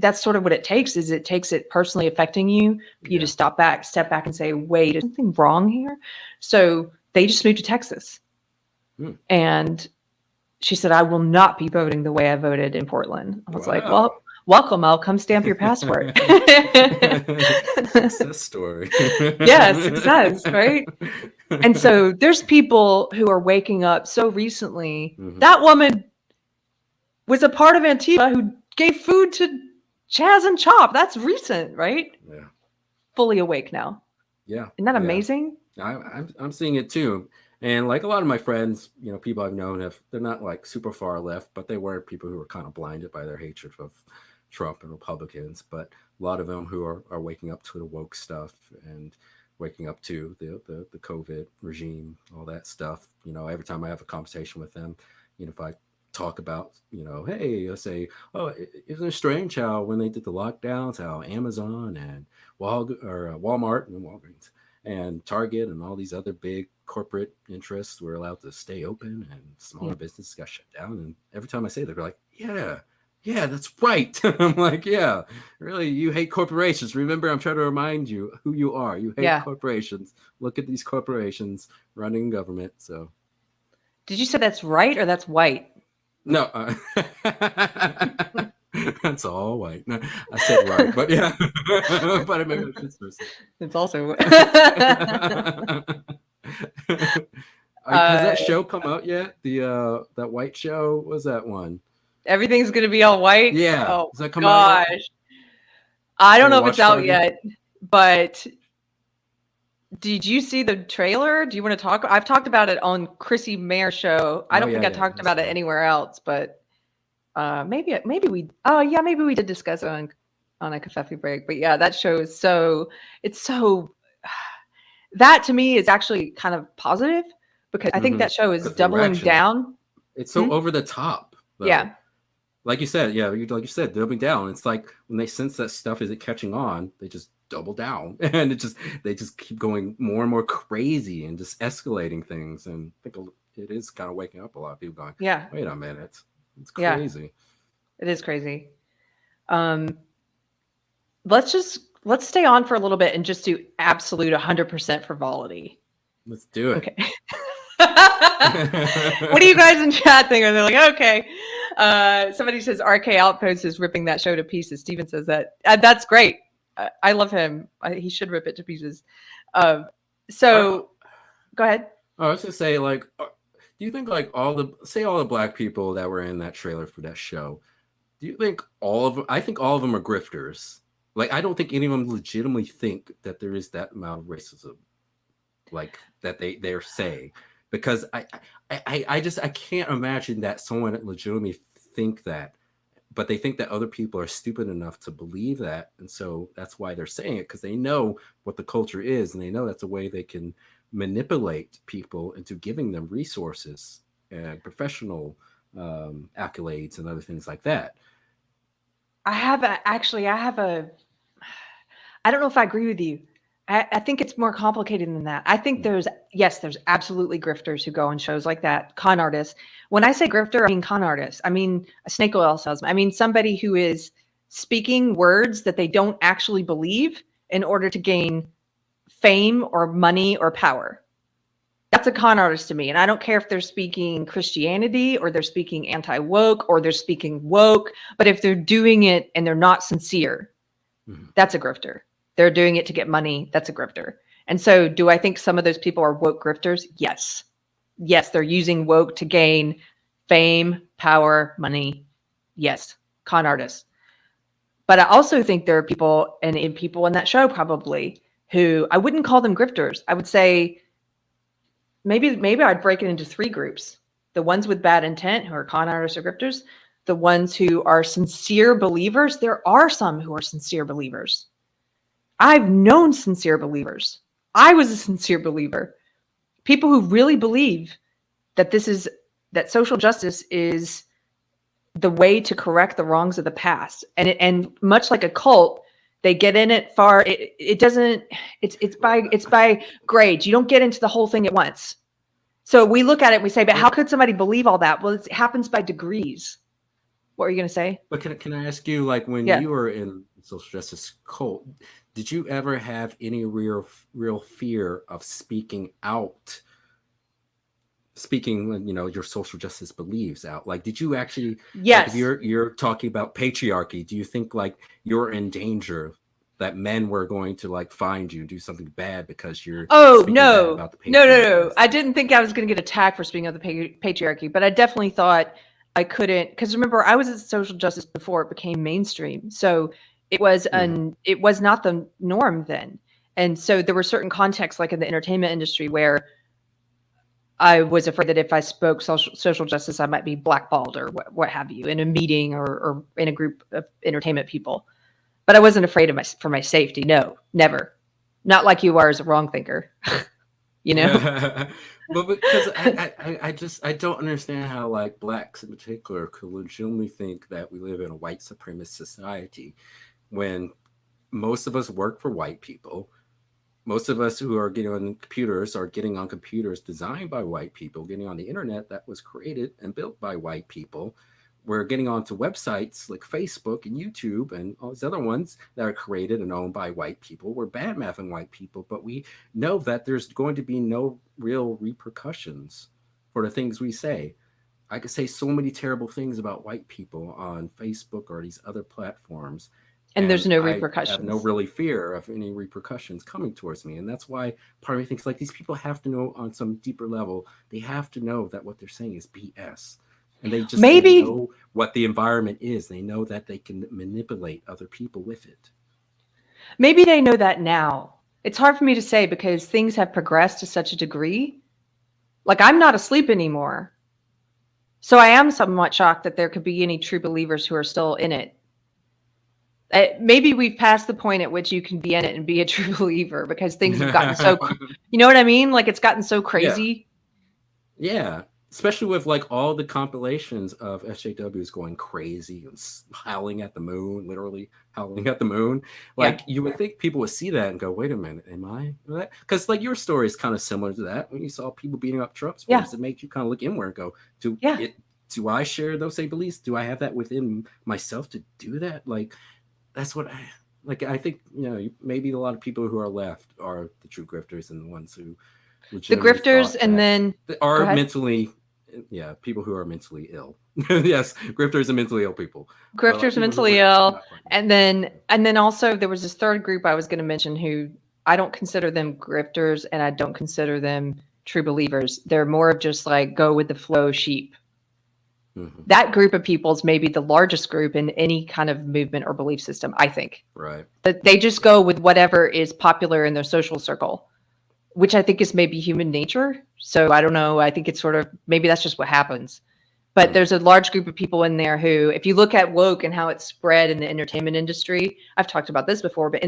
Speaker 1: that's sort of what it takes. Is it takes it personally affecting you for you to step back, and say, wait, is something wrong here? So they just moved to Texas, and she said, I will not be voting the way I voted in Portland. I was like, well, welcome. I'll come stamp your passport.
Speaker 2: Success story.
Speaker 1: Yeah, success, right? And so there's people who are waking up so recently. That woman was a part of Antifa who gave food to Chaz and Chop. That's recent, right?
Speaker 2: Yeah.
Speaker 1: Fully awake now.
Speaker 2: Yeah.
Speaker 1: Isn't that amazing?
Speaker 2: I'm seeing it too. And like a lot of my friends, people I've known, they're not like super far left, but they were people who were kind of blinded by their hatred of Trump and Republicans. But a lot of them who are waking up to the woke stuff and waking up to the COVID regime, all that stuff. Every time I have a conversation with them, if I talk about, hey, I say, oh, isn't it strange how when they did the lockdowns, how Amazon and Walmart and Walgreens and Target and all these other big corporate interests were allowed to stay open, and smaller businesses got shut down. And every time I say that, they're like, yeah, that's right. I'm like, yeah, really, you hate corporations. Remember, I'm trying to remind you who you are. You hate corporations. Look at these corporations running government. So,
Speaker 1: did you say that's right or that's white?
Speaker 2: No, that's all white. No, I said right, but yeah, but maybe
Speaker 1: it's also.
Speaker 2: Has that show come out yet? The that white show, what was that one?
Speaker 1: Everything's gonna be all white.
Speaker 2: Yeah,
Speaker 1: oh
Speaker 2: has that come out yet?
Speaker 1: I don't know if it's out yet, but did you see the trailer? Do you want to talk? I've talked about it on Chrissy Mayer's show. I don't think I talked about it anywhere else, but maybe we. Oh yeah, maybe we did discuss it on a Kerfefe break. But yeah, that show is it's so. That to me is actually kind of positive because I think that show is doubling down.
Speaker 2: It's so over the top. Though.
Speaker 1: Yeah.
Speaker 2: Like you said, doubling down. It's like when they sense that stuff isn't catching on, they just double down, and they just keep going more and more crazy and just escalating things. And I think it is kind of waking up a lot of people going,
Speaker 1: yeah,
Speaker 2: wait a minute, it's crazy.
Speaker 1: Yeah. It is crazy. Let's stay on for a little bit and just do absolute 100% frivolity.
Speaker 2: Let's do it.
Speaker 1: Okay. What do you guys in chat think? They're like, okay. Somebody says RK Outpost is ripping that show to pieces. Steven says that. That's great. I love him. He should rip it to pieces. So go ahead.
Speaker 2: I was gonna say, like, do you think like all the black people that were in that trailer for that show, do you think all of them? I think all of them are grifters. Like, I don't think any of them legitimately think that there is that amount of racism, like that they're saying, because I can't imagine that someone legitimately think that, but they think that other people are stupid enough to believe that, and so that's why they're saying it, because they know what the culture is, and they know that's a way they can manipulate people into giving them resources and professional accolades and other things like that.
Speaker 1: I don't know if I agree with you. I think it's more complicated than that. I think there's absolutely grifters who go on shows like that, con artists. When I say grifter, I mean con artist. I mean a snake oil salesman. I mean somebody who is speaking words that they don't actually believe in order to gain fame or money or power. That's a con artist to me. And I don't care if they're speaking Christianity or they're speaking anti-woke or they're speaking woke, but if they're doing it and they're not sincere, that's a grifter. They're doing it to get money. That's a grifter. And so do I think some of those people are woke grifters? Yes. Yes, they're using woke to gain fame, power, money. Yes, con artists. But I also think there are people, and people in that show probably, who I wouldn't call them grifters. I would say maybe I'd break it into 3 groups. The ones with bad intent, who are con artists or grifters. The ones who are sincere believers. There are some who are sincere believers. I've known sincere believers. I was a sincere believer. People who really believe that that social justice is the way to correct the wrongs of the past. And much like a cult, they get in it far. It's by grades. You don't get into the whole thing at once. So we look at it and we say, but how could somebody believe all that? Well, it happens by degrees. What were you going to say?
Speaker 2: But can I ask you, like, when you were in social justice cult, did you ever have any real fear of speaking, your social justice beliefs out? Like, did you actually,
Speaker 1: yes,
Speaker 2: like, if you're talking about patriarchy, do you think like you're in danger that men were going to like find you, do something bad because you're
Speaker 1: speaking bad about the patriarchy? No. I didn't think I was going to get attacked for speaking of the patriarchy, but I definitely thought I couldn't, because remember, I was in social justice before it became mainstream. So it was it was not the norm then. And so there were certain contexts, like in the entertainment industry, where I was afraid that if I spoke social justice, I might be blackballed or what have you in a meeting or in a group of entertainment people. But I wasn't afraid for my safety. No, never. Not like you are as a wrong thinker.
Speaker 2: But because I don't understand how like blacks in particular could legitimately think that we live in a white supremacist society when most of us work for white people. Most of us who are getting on computers are getting on computers designed by white people, getting on the internet that was created and built by white people. We're getting onto websites like Facebook and YouTube and all these other ones that are created and owned by white people. We're badmouthing white people, but we know that there's going to be no real repercussions for the things we say. I could say so many terrible things about white people on Facebook or these other platforms.
Speaker 1: And there's no repercussions.
Speaker 2: I have no really fear of any repercussions coming towards me. And that's why part of me thinks like these people have to know on some deeper level, they have to know that what they're saying is BS. And they just they know what the environment is. They know that they can manipulate other people with it.
Speaker 1: Maybe they know that now. It's hard for me to say because things have progressed to such a degree. Like, I'm not asleep anymore. So I am somewhat shocked that there could be any true believers who are still in it. Maybe we've passed the point at which you can be in it and be a true believer because things have gotten so, you know what I mean? Like, it's gotten so crazy.
Speaker 2: Yeah. Especially with like all the compilations of SJWs going crazy and howling at the moon, literally howling at the moon. Like you would think people would see that and go, wait a minute, am I? Because like your story is kind of similar to that. When you saw people beating up Trump supporters, it made you kind of look inward and go, do I share those same beliefs? Do I have that within myself to do that? Like, that's what I think, maybe a lot of people who are left are the true grifters and the ones who
Speaker 1: the grifters and then
Speaker 2: are mentally people who are mentally ill. Yes, grifters and mentally ill people.
Speaker 1: Grifters mentally ill. And then also there was this third group I was going to mention who I don't consider them grifters and I don't consider them true believers. They're more of just like go with the flow sheep. Mm-hmm. That group of people is maybe the largest group in any kind of movement or belief system, I think.
Speaker 2: Right.
Speaker 1: But they just go with whatever is popular in their social circle, which I think is maybe human nature. So I don't know. I think it's sort of, maybe that's just what happens. But there's a large group of people in there who, if you look at woke and how it's spread in the entertainment industry, I've talked about this before, but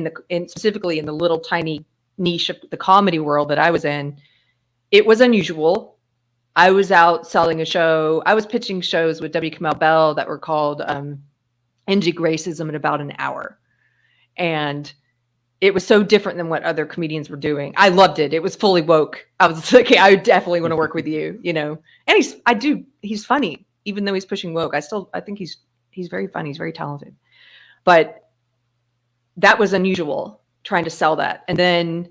Speaker 1: specifically in the little tiny niche of the comedy world that I was in, it was unusual. I was out selling a show. I was pitching shows with W. Kamau Bell that were called Ending Racism in about an hour. And it was so different than what other comedians were doing. I loved it. It was fully woke. I was like, okay, I definitely want to work with you, you know. And he's funny, even though he's pushing woke. I think he's very funny. He's very talented. But that was unusual, trying to sell that. And then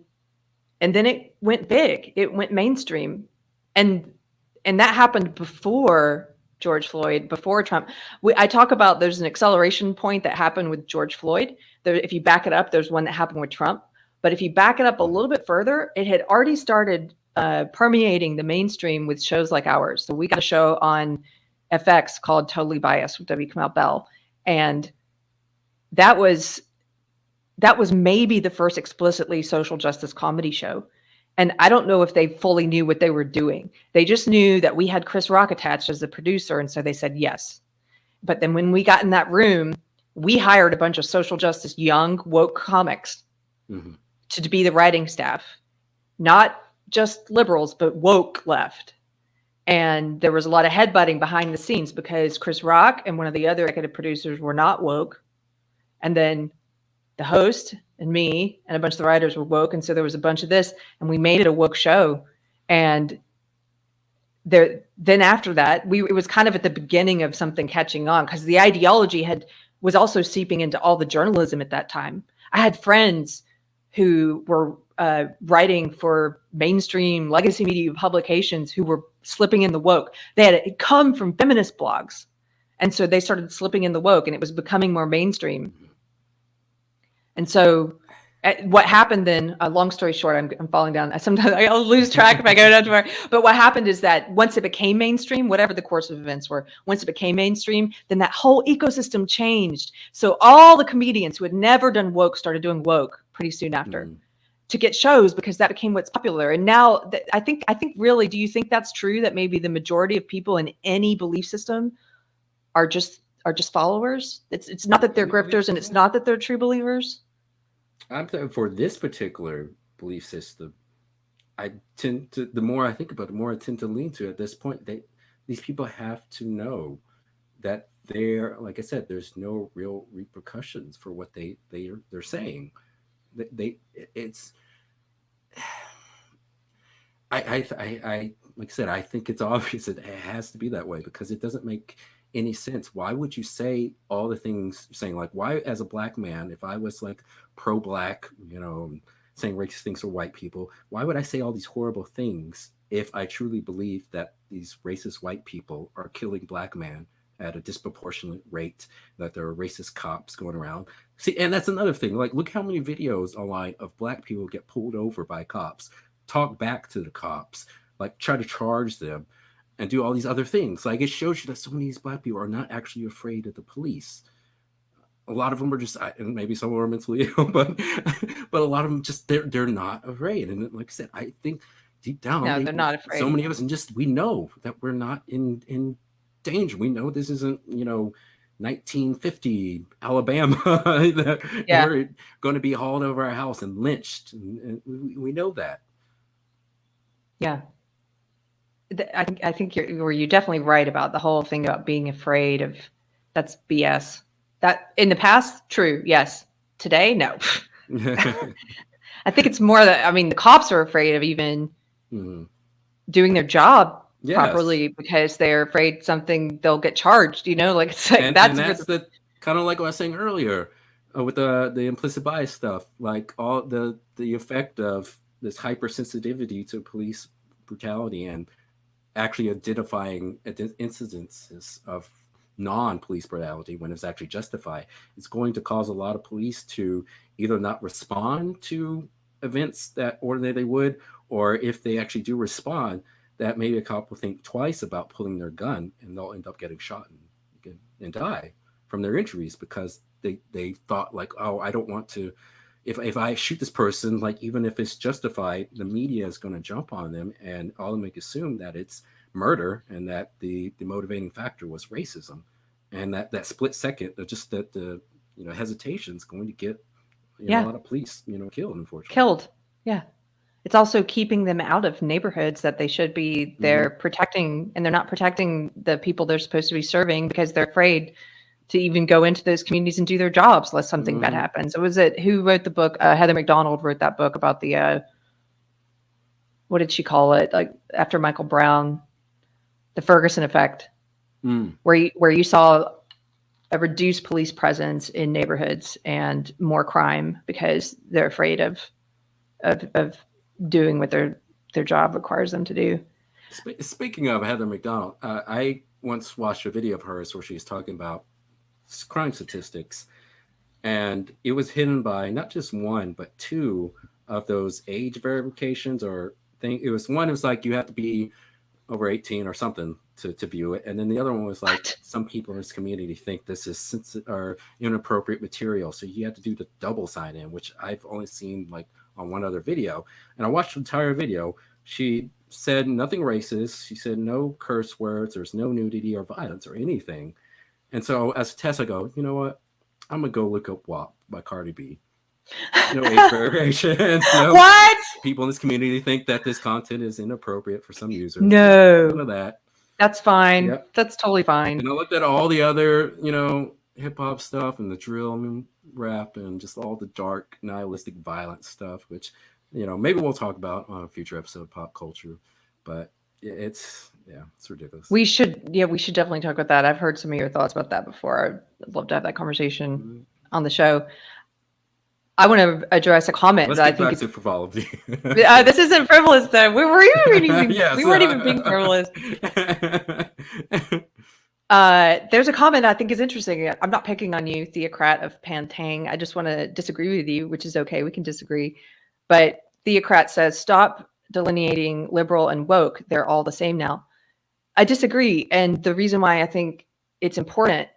Speaker 1: it went big. It went mainstream. And that happened before George Floyd, before Trump. I talk about there's an acceleration point that happened with George Floyd. If you back it up, there's one that happened with Trump. But if you back it up a little bit further, it had already started permeating the mainstream with shows like ours. So we got a show on FX called Totally Biased with W. Kamau Bell. And that was maybe the first explicitly social justice comedy show. And I don't know if they fully knew what they were doing. They just knew that we had Chris Rock attached as the producer. And so they said yes. But then when we got in that room, we hired a bunch of social justice, young, woke comics to be the writing staff. Not just liberals, but woke left. And there was a lot of headbutting behind the scenes because Chris Rock and one of the other executive producers were not woke. And then the host and me and a bunch of the writers were woke. And so there was a bunch of this, and we made it a woke show. And then after that, it was kind of at the beginning of something catching on, because the ideology was also seeping into all the journalism at that time. I had friends who were writing for mainstream legacy media publications who were slipping in the woke. They had come from feminist blogs. And so they started slipping in the woke, and it was becoming more mainstream. And so what happened then, long story short, I'm falling down. Sometimes I'll lose track if I go down to where, but what happened is that once it became mainstream, whatever the course of events were, once it became mainstream, then that whole ecosystem changed. So all the comedians who had never done woke started doing woke pretty soon after to get shows, because that became what's popular. And now I think really, do you think that's true, that maybe the majority of people in any belief system are just followers? It's not that they're grifters, and it's not that they're true believers.
Speaker 2: For this particular belief system, I tend to, the more I think about it, the more I tend to lean to at this point, these people have to know that like I said, there's no real repercussions for what they're saying. I like I said, I think it's obvious that it has to be that way, because it doesn't make any sense. Why would you say all the things you're saying? Like, why, as a black man, if I was like pro-black, saying racist things for white people, why would I say all these horrible things if I truly believe that these racist white people are killing black men at a disproportionate rate, that there are racist cops going around? See, and that's another thing. Like, look how many videos online of black people get pulled over by cops, talk back to the cops, like try to charge them, and do all these other things. Like, it shows you that so many of these black people are not actually afraid of the police. A lot of them are just, and maybe some are mentally ill, but a lot of them just, they're not afraid. And like I said, I think deep down,
Speaker 1: no, they're not afraid.
Speaker 2: So many of us, and just, we know that we're not in danger. We know this isn't, 1950 Alabama that we're going to be hauled over our house and lynched. And we know that.
Speaker 1: Yeah. I think you're definitely right about the whole thing about being afraid of. That's BS. That in the past, true, yes. Today, no. I think it's more that, the cops are afraid of even doing their job properly, because they're afraid they'll get charged. Like, it's like
Speaker 2: and that's the kind of like what I was saying earlier with the implicit bias stuff, like all the effect of this hypersensitivity to police brutality and actually identifying incidences of non-police brutality when it's actually justified. It's going to cause a lot of police to either not respond to events that ordinarily they would, or if they actually do respond, that maybe a cop will think twice about pulling their gun, and they'll end up getting shot and die from their injuries, because they thought like, oh, I don't want to, if I shoot this person, like, even if it's justified, the media is going to jump on them and all make assume that it's murder, and that the motivating factor was racism, and that split second, just that the hesitation is going to get a lot of police killed, unfortunately.
Speaker 1: Yeah. It's also keeping them out of neighborhoods that they should be. They're protecting, and they're not protecting the people they're supposed to be serving, because they're afraid to even go into those communities and do their jobs lest something bad happens. So was it who wrote the book? Heather McDonald wrote that book about the what did she call it? Like after Michael Brown, the Ferguson Effect, where you saw a reduced police presence in neighborhoods and more crime because they're afraid of doing what their job requires them to do.
Speaker 2: Speaking of Heather McDonald, I once watched a video of hers where she's talking about crime statistics, and it was hidden by not just one but two of those age verifications or thing. It was one, it was like you have to be over 18 or something to view it, and then the other one was like some people in this community think this is or inappropriate material, so you have to do the double sign in, which I've only seen like on one other video. And I watched the entire video. She said nothing racist. She said no curse words. There's no nudity or violence or anything. And so as a test, I go, you know what? I'm going to go look up WAP by Cardi B. No age variations. No,
Speaker 1: what?
Speaker 2: People in this community think that this content is inappropriate for some users.
Speaker 1: No.
Speaker 2: None of that.
Speaker 1: That's fine.
Speaker 2: Yep.
Speaker 1: That's totally fine.
Speaker 2: And I looked at all the other, hip hop stuff and the drill and rap and just all the dark, nihilistic, violent stuff, which, maybe we'll talk about on a future episode of Pop Culture. But it's ridiculous.
Speaker 1: We should definitely talk about that. I've heard some of your thoughts about that before. I'd love to have that conversation on the show. I want to address a comment.
Speaker 2: Let's
Speaker 1: that
Speaker 2: get
Speaker 1: I
Speaker 2: back
Speaker 1: think
Speaker 2: to frivolity.
Speaker 1: This isn't frivolous, though. We weren't even being frivolous. There's a comment I think is interesting. I'm not picking on you, Theocrat of Pantang. I just want to disagree with you, which is okay. We can disagree. But Theocrat says, stop delineating liberal and woke. They're all the same now. I disagree. And the reason why I think it's important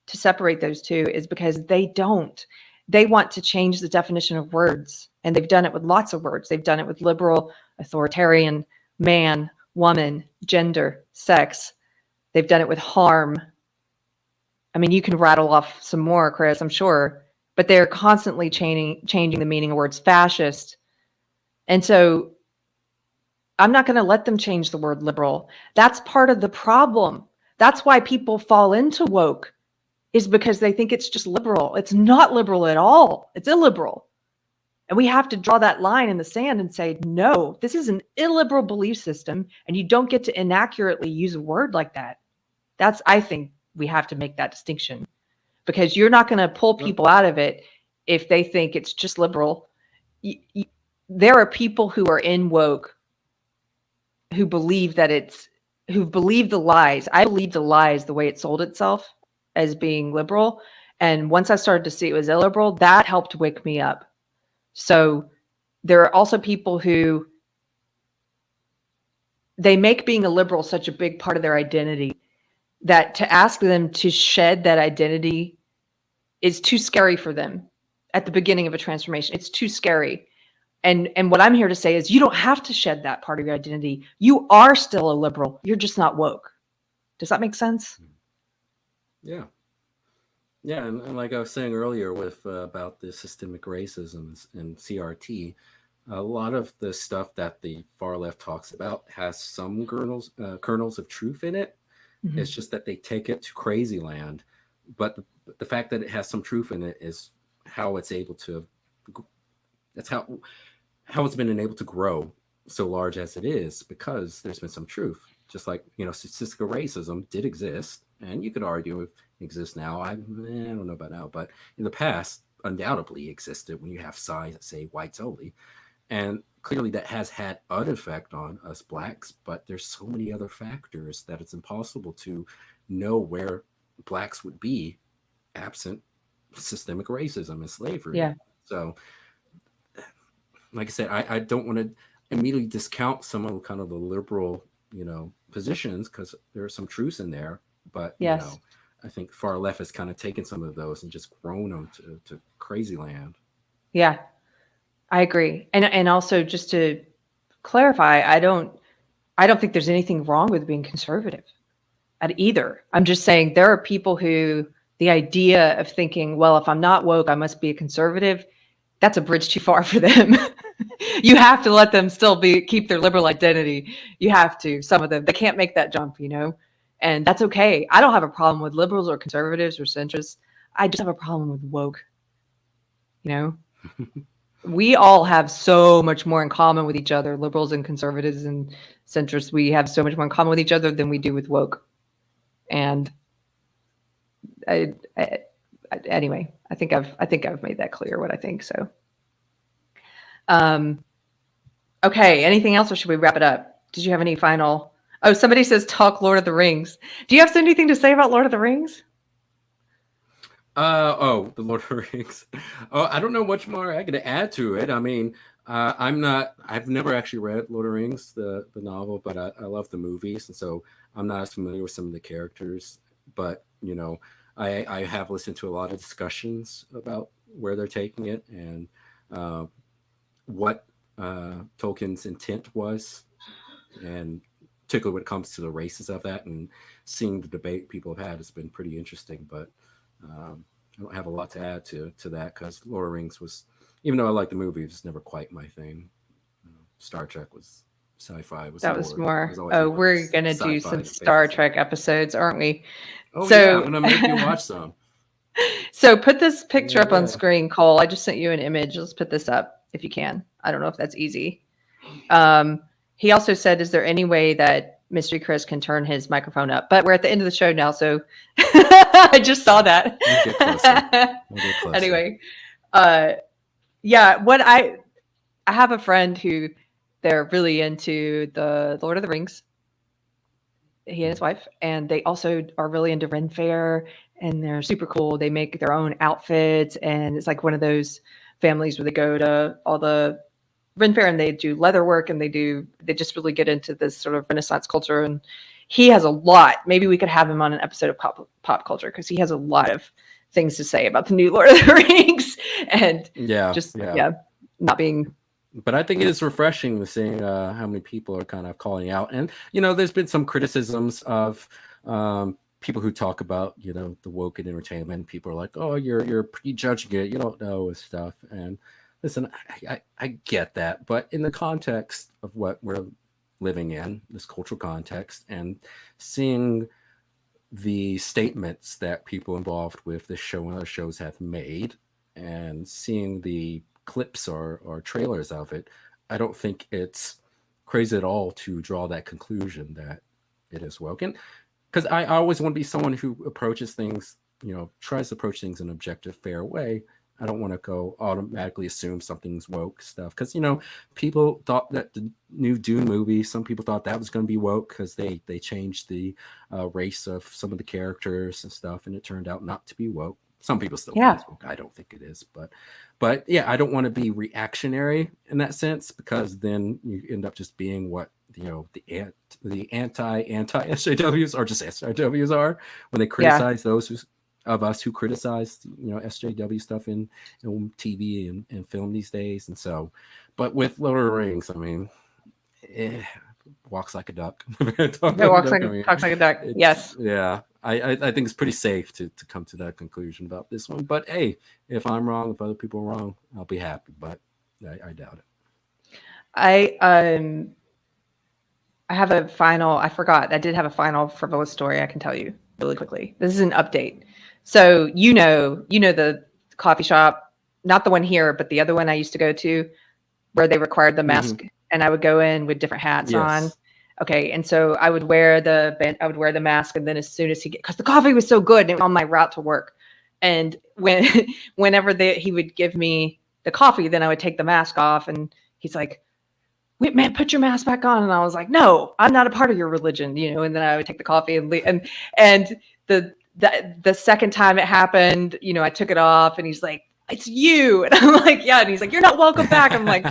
Speaker 1: to separate those two is because they don't. They want to change the definition of words. And they've done it with lots of words. They've done it with liberal, authoritarian, man, woman, gender, sex. They've done it with harm. I mean, you can rattle off some more, Chris, I'm sure. But they're constantly changing the meaning of words. Fascist. And so I'm not going to let them change the word liberal. That's part of the problem. That's why people fall into woke, is because they think it's just liberal. It's not liberal at all. It's illiberal. And we have to draw that line in the sand and say, no, this is an illiberal belief system, and you don't get to inaccurately use a word like that. I think we have to make that distinction, because you're not going to pull people out of it if they think it's just liberal. There are people who are in woke who believe who believe the lies. I believe the lies the way it sold itself as being liberal. And once I started to see it was illiberal, that helped wake me up. So there are also people who they make being a liberal such a big part of their identity that to ask them to shed that identity is too scary for them at the beginning of a transformation. It's too scary. And what I'm here to say is you don't have to shed that part of your identity. You are still a liberal. You're just not woke. Does that make sense?
Speaker 2: Yeah. Yeah, and like I was saying earlier with about the systemic racism and CRT, a lot of the stuff that the far left talks about has some kernels of truth in it. Mm-hmm. It's just that they take it to crazy land. But the fact that it has some truth in it is how it's able to. That's how it's been able to grow so large as it is, because there's been some truth. Just like, statistical racism did exist, and you could argue it exists now. I don't know about now, but in the past, undoubtedly existed when you have signs that say whites only. And clearly that has had an effect on us blacks, but there's so many other factors that it's impossible to know where blacks would be absent systemic racism and slavery.
Speaker 1: Yeah.
Speaker 2: So, like I said, I don't want to immediately discount some of kind of the liberal, positions, because there are some truths in there. But,
Speaker 1: yes.
Speaker 2: I think far left has kind of taken some of those and just grown them to crazy land.
Speaker 1: Yeah, I agree. And also, just to clarify, I don't think there's anything wrong with being conservative at either. I'm just saying there are people who the idea of thinking, well, if I'm not woke, I must be a conservative, that's a bridge too far for them. You have to let them still keep their liberal identity. You have to, some of them, they can't make that jump, And that's okay. I don't have a problem with liberals or conservatives or centrists. I just have a problem with woke. You know, we all have so much more in common with each other, liberals and conservatives and centrists. We have so much more in common with each other than we do with woke. And anyway, I think I've made that clear what I think. So, okay. Anything else, or should we wrap it up? Did you have any final? Oh, somebody says talk Lord of the Rings. Do you have anything to say about Lord of the Rings?
Speaker 2: The Lord of the Rings. Oh, I don't know much more I can add to it. I mean, I've never actually read Lord of the Rings, the novel, but I love the movies, and so I'm not as familiar with some of the characters. But I have listened to a lot of discussions about where they're taking it and what Tolkien's intent was, and particularly when it comes to the races of that, and seeing the debate people have had has been pretty interesting. But I don't have a lot to add to that, because Lord of the Rings was, even though I like the movie, it was never quite my thing. Star Trek was sci-fi.
Speaker 1: That was more. We're gonna do some Star Trek episodes, aren't we?
Speaker 2: Oh, so, yeah, I'm gonna make you watch some.
Speaker 1: So put this picture up on screen, Cole. I just sent you an image. Let's put this up if you can. I don't know if that's easy. He also said, is there any way that Mystery Chris can turn his microphone up? But we're at the end of the show now, so I just saw that.
Speaker 2: We'll get closer.
Speaker 1: Anyway, yeah, I have a friend who they're really into the Lord of the Rings. He and his wife, and they also are really into Ren Fair, and they're super cool. They make their own outfits, and it's like one of those families where they go to all the Ren Fair and they do leather work, and they just really get into this sort of Renaissance culture. And he has a lot. Maybe we could have him on an episode of pop culture, because he has a lot of things to say about the new Lord of the Rings, and not being.
Speaker 2: But I think it is refreshing seeing how many people are kind of calling out. And, there's been some criticisms of people who talk about, the woke and entertainment. People are like, oh, you're prejudging it. You don't know and stuff. And listen, I get that. But in the context of what we're living in, this cultural context, and seeing the statements that people involved with this show and other shows have made, and seeing the clips or trailers of it, I don't think it's crazy at all to draw that conclusion that it is woke. And because I always want to be someone who approaches things, tries to approach things in an objective, fair way. I don't want to go automatically assume something's woke stuff, because people thought that the new Dune movie, some people thought that was going to be woke because they changed the race of some of the characters and stuff, and it turned out not to be woke. Some people still think it's woke. I don't think it is, but yeah, I don't want to be reactionary in that sense, because then you end up just being what the anti SJWs or just SJWs are when they criticize those of us who criticize SJW stuff in TV and film these days. And so, but with Lord of the Rings, I mean, walks like a duck.
Speaker 1: Talks like a duck. Yes.
Speaker 2: Yeah. I think it's pretty safe to come to that conclusion about this one. But hey, if I'm wrong, if other people are wrong, I'll be happy. But I doubt it.
Speaker 1: I have a final. I forgot. I did have a final frivolous story I can tell you really quickly. This is an update. So the coffee shop, not the one here, but the other one I used to go to, where they required the mask, and I would go in with different hats on. Okay, and so I would wear the mask, and then as soon as because the coffee was so good, and it was on my route to work, and whenever he would give me the coffee, then I would take the mask off, and he's like, "Wait, man, put your mask back on," and I was like, "No, I'm not a part of your religion," and then I would take the coffee and leave, and the second time it happened, I took it off, and he's like, "It's you," and I'm like, "Yeah," and he's like, "You're not welcome back." I'm like,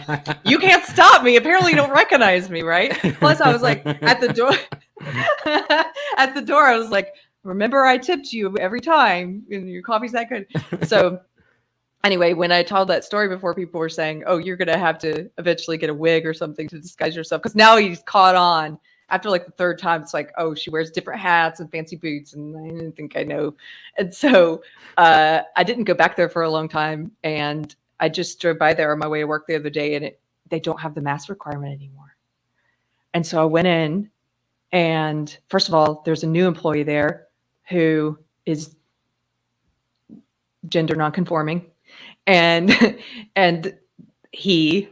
Speaker 1: "You can't stop me. Apparently you don't recognize me, right?" Plus I was like, at the door, I was like, "Remember, I tipped you every time, and your coffee's that good." So anyway, when I told that story before, people were saying, "Oh, you're going to have to eventually get a wig or something to disguise yourself." Because now he's caught on. After like the third time, it's like, "Oh, she wears different hats and fancy boots," and I didn't think I know. And so I didn't go back there for a long time. And I just drove by there on my way to work the other day, and they don't have the mask requirement anymore. And so I went in, And first of all, there's a new employee there who is gender nonconforming, and and he,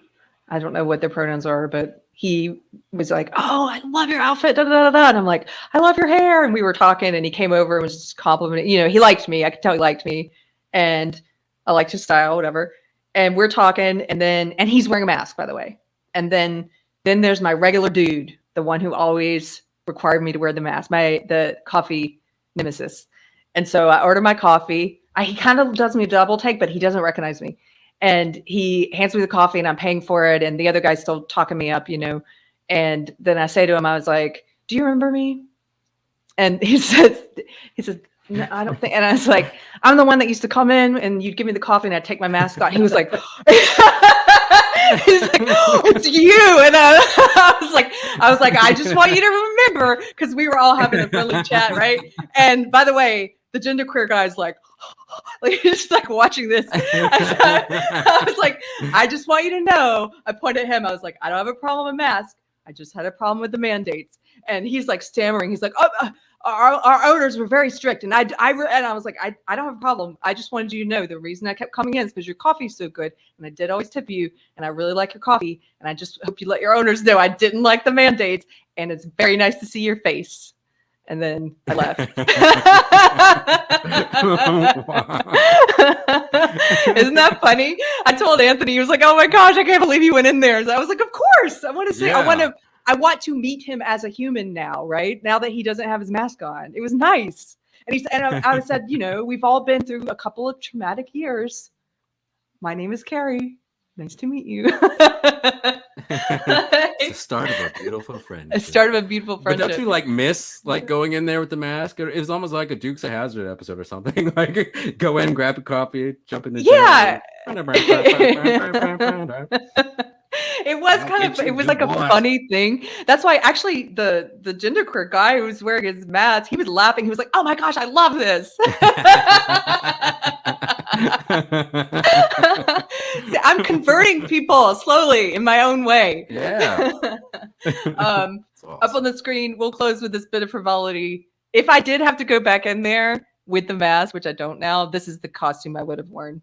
Speaker 1: I don't know what their pronouns are, but he was like, "Oh, I love your outfit," da, da, da, da. And I'm like, "I love your hair." And we were talking, and he came over and was just complimenting. You know, he liked me. I could tell he liked me, and I liked his style, whatever. And we're talking, and he's wearing a mask, by the way. And then there's my regular dude, the one who always required me to wear the mask, the coffee nemesis. And so I order my coffee. He kind of does me a double take, but he doesn't recognize me. And he hands me the coffee and I'm paying for it. And the other guy's still talking me up, you know. And then I say to him, I was like, "Do you remember me?" And he says, "No, I don't think." And I was like, "I'm the one that used to come in and you'd give me the coffee and I'd take my mask off." He was like, he's like, "Oh, it's you." And I was like, "I just want you to remember," because we were all having a friendly chat, right? And by the way, the genderqueer guy's like he's just like watching this. I was like, "I just want you to know." I pointed at him. I was like, "I don't have a problem with masks. I just had a problem with the mandates." And he's like stammering. He's like, "Oh, our owners were very strict." And I was like, I don't have a problem. I just wanted you to know the reason I kept coming in is because your coffee's so good. And I did always tip you. And I really like your coffee. And I just hope you let your owners know I didn't like the mandates. And it's very nice to see your face. And then I left. Isn't that funny? I told Anthony, he was like, "Oh my gosh, I can't believe you went in there." So I was like, "Of course. I want to say, yeah. I want to meet him as a human now, right? Now that he doesn't have his mask on." It was nice. And I said, "You know, we've all been through a couple of traumatic years. My name is Keri. Nice to meet you."
Speaker 2: It's the start of a beautiful friendship.
Speaker 1: A start of a beautiful friendship.
Speaker 2: But don't you like miss like going in there with the mask? It was almost like a Dukes of Hazzard episode or something. Like go in, grab a coffee, jump in the
Speaker 1: yeah. It was like a funny thing. That's why actually the genderqueer guy who was wearing his mask, he was laughing. He was like, "Oh my gosh, I love this." I'm converting people slowly in my own way.
Speaker 2: Yeah.
Speaker 1: Awesome. Up on the screen, we'll close with this bit of frivolity. If I did have to go back in there with the mask, which I don't now, this is the costume I would have worn.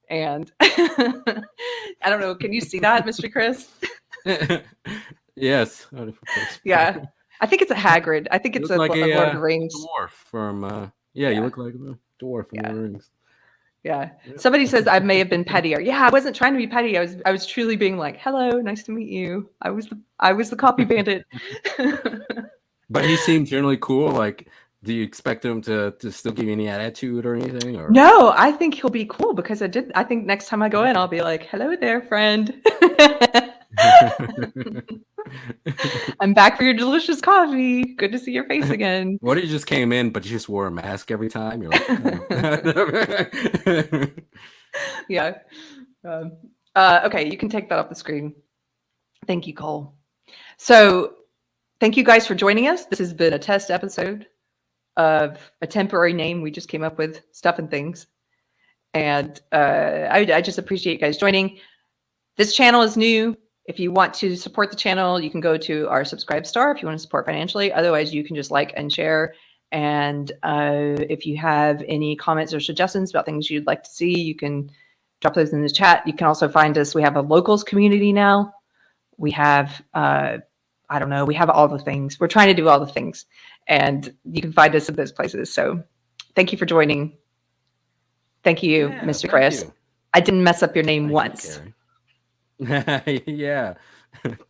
Speaker 1: And I don't know. Can you see that, Mr. Chris?
Speaker 2: Yes.
Speaker 1: Yeah. I think it's a Hagrid. I think it's a Lord of the Rings.
Speaker 2: Dwarf from, you look like a dwarf from Lord of the Rings.
Speaker 1: Yeah. Somebody says I may have been pettier. Yeah, I wasn't trying to be petty. I was truly being like, "Hello, nice to meet you. I was the copy bandit."
Speaker 2: But he seemed generally cool. Like, do you expect him to still give you any attitude or anything? Or?
Speaker 1: No, I think he'll be cool because I think next time I go in, I'll be like, "Hello there, friend. I'm back for your delicious coffee. Good to see your face again."
Speaker 2: What if you just came in, but you just wore a mask every time? You're like, oh.
Speaker 1: Yeah. Okay, you can take that off the screen. Thank you, Cole. So thank you guys for joining us. This has been a test episode of a temporary name we just came up with, Stuff and Things. And I just appreciate you guys joining. This channel is new. If you want to support the channel, you can go to our subscribe star if you want to support financially. Otherwise, you can just like and share. And if you have any comments or suggestions about things you'd like to see, you can drop those in the chat. You can also find us. We have a locals community now. We have, we have all the things. We're trying to do all the things. And you can find us at those places. So thank you for joining. Thank you, Mr. Chris. I didn't mess up your name once.
Speaker 2: Yeah.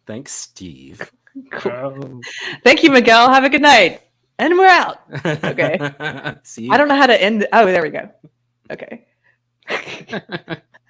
Speaker 2: Thanks, Steve.
Speaker 1: Cool. Thank you, Miguel. Have a good night. And we're out. Okay.
Speaker 2: See?
Speaker 1: I don't know how to end. Oh, there we go. Okay.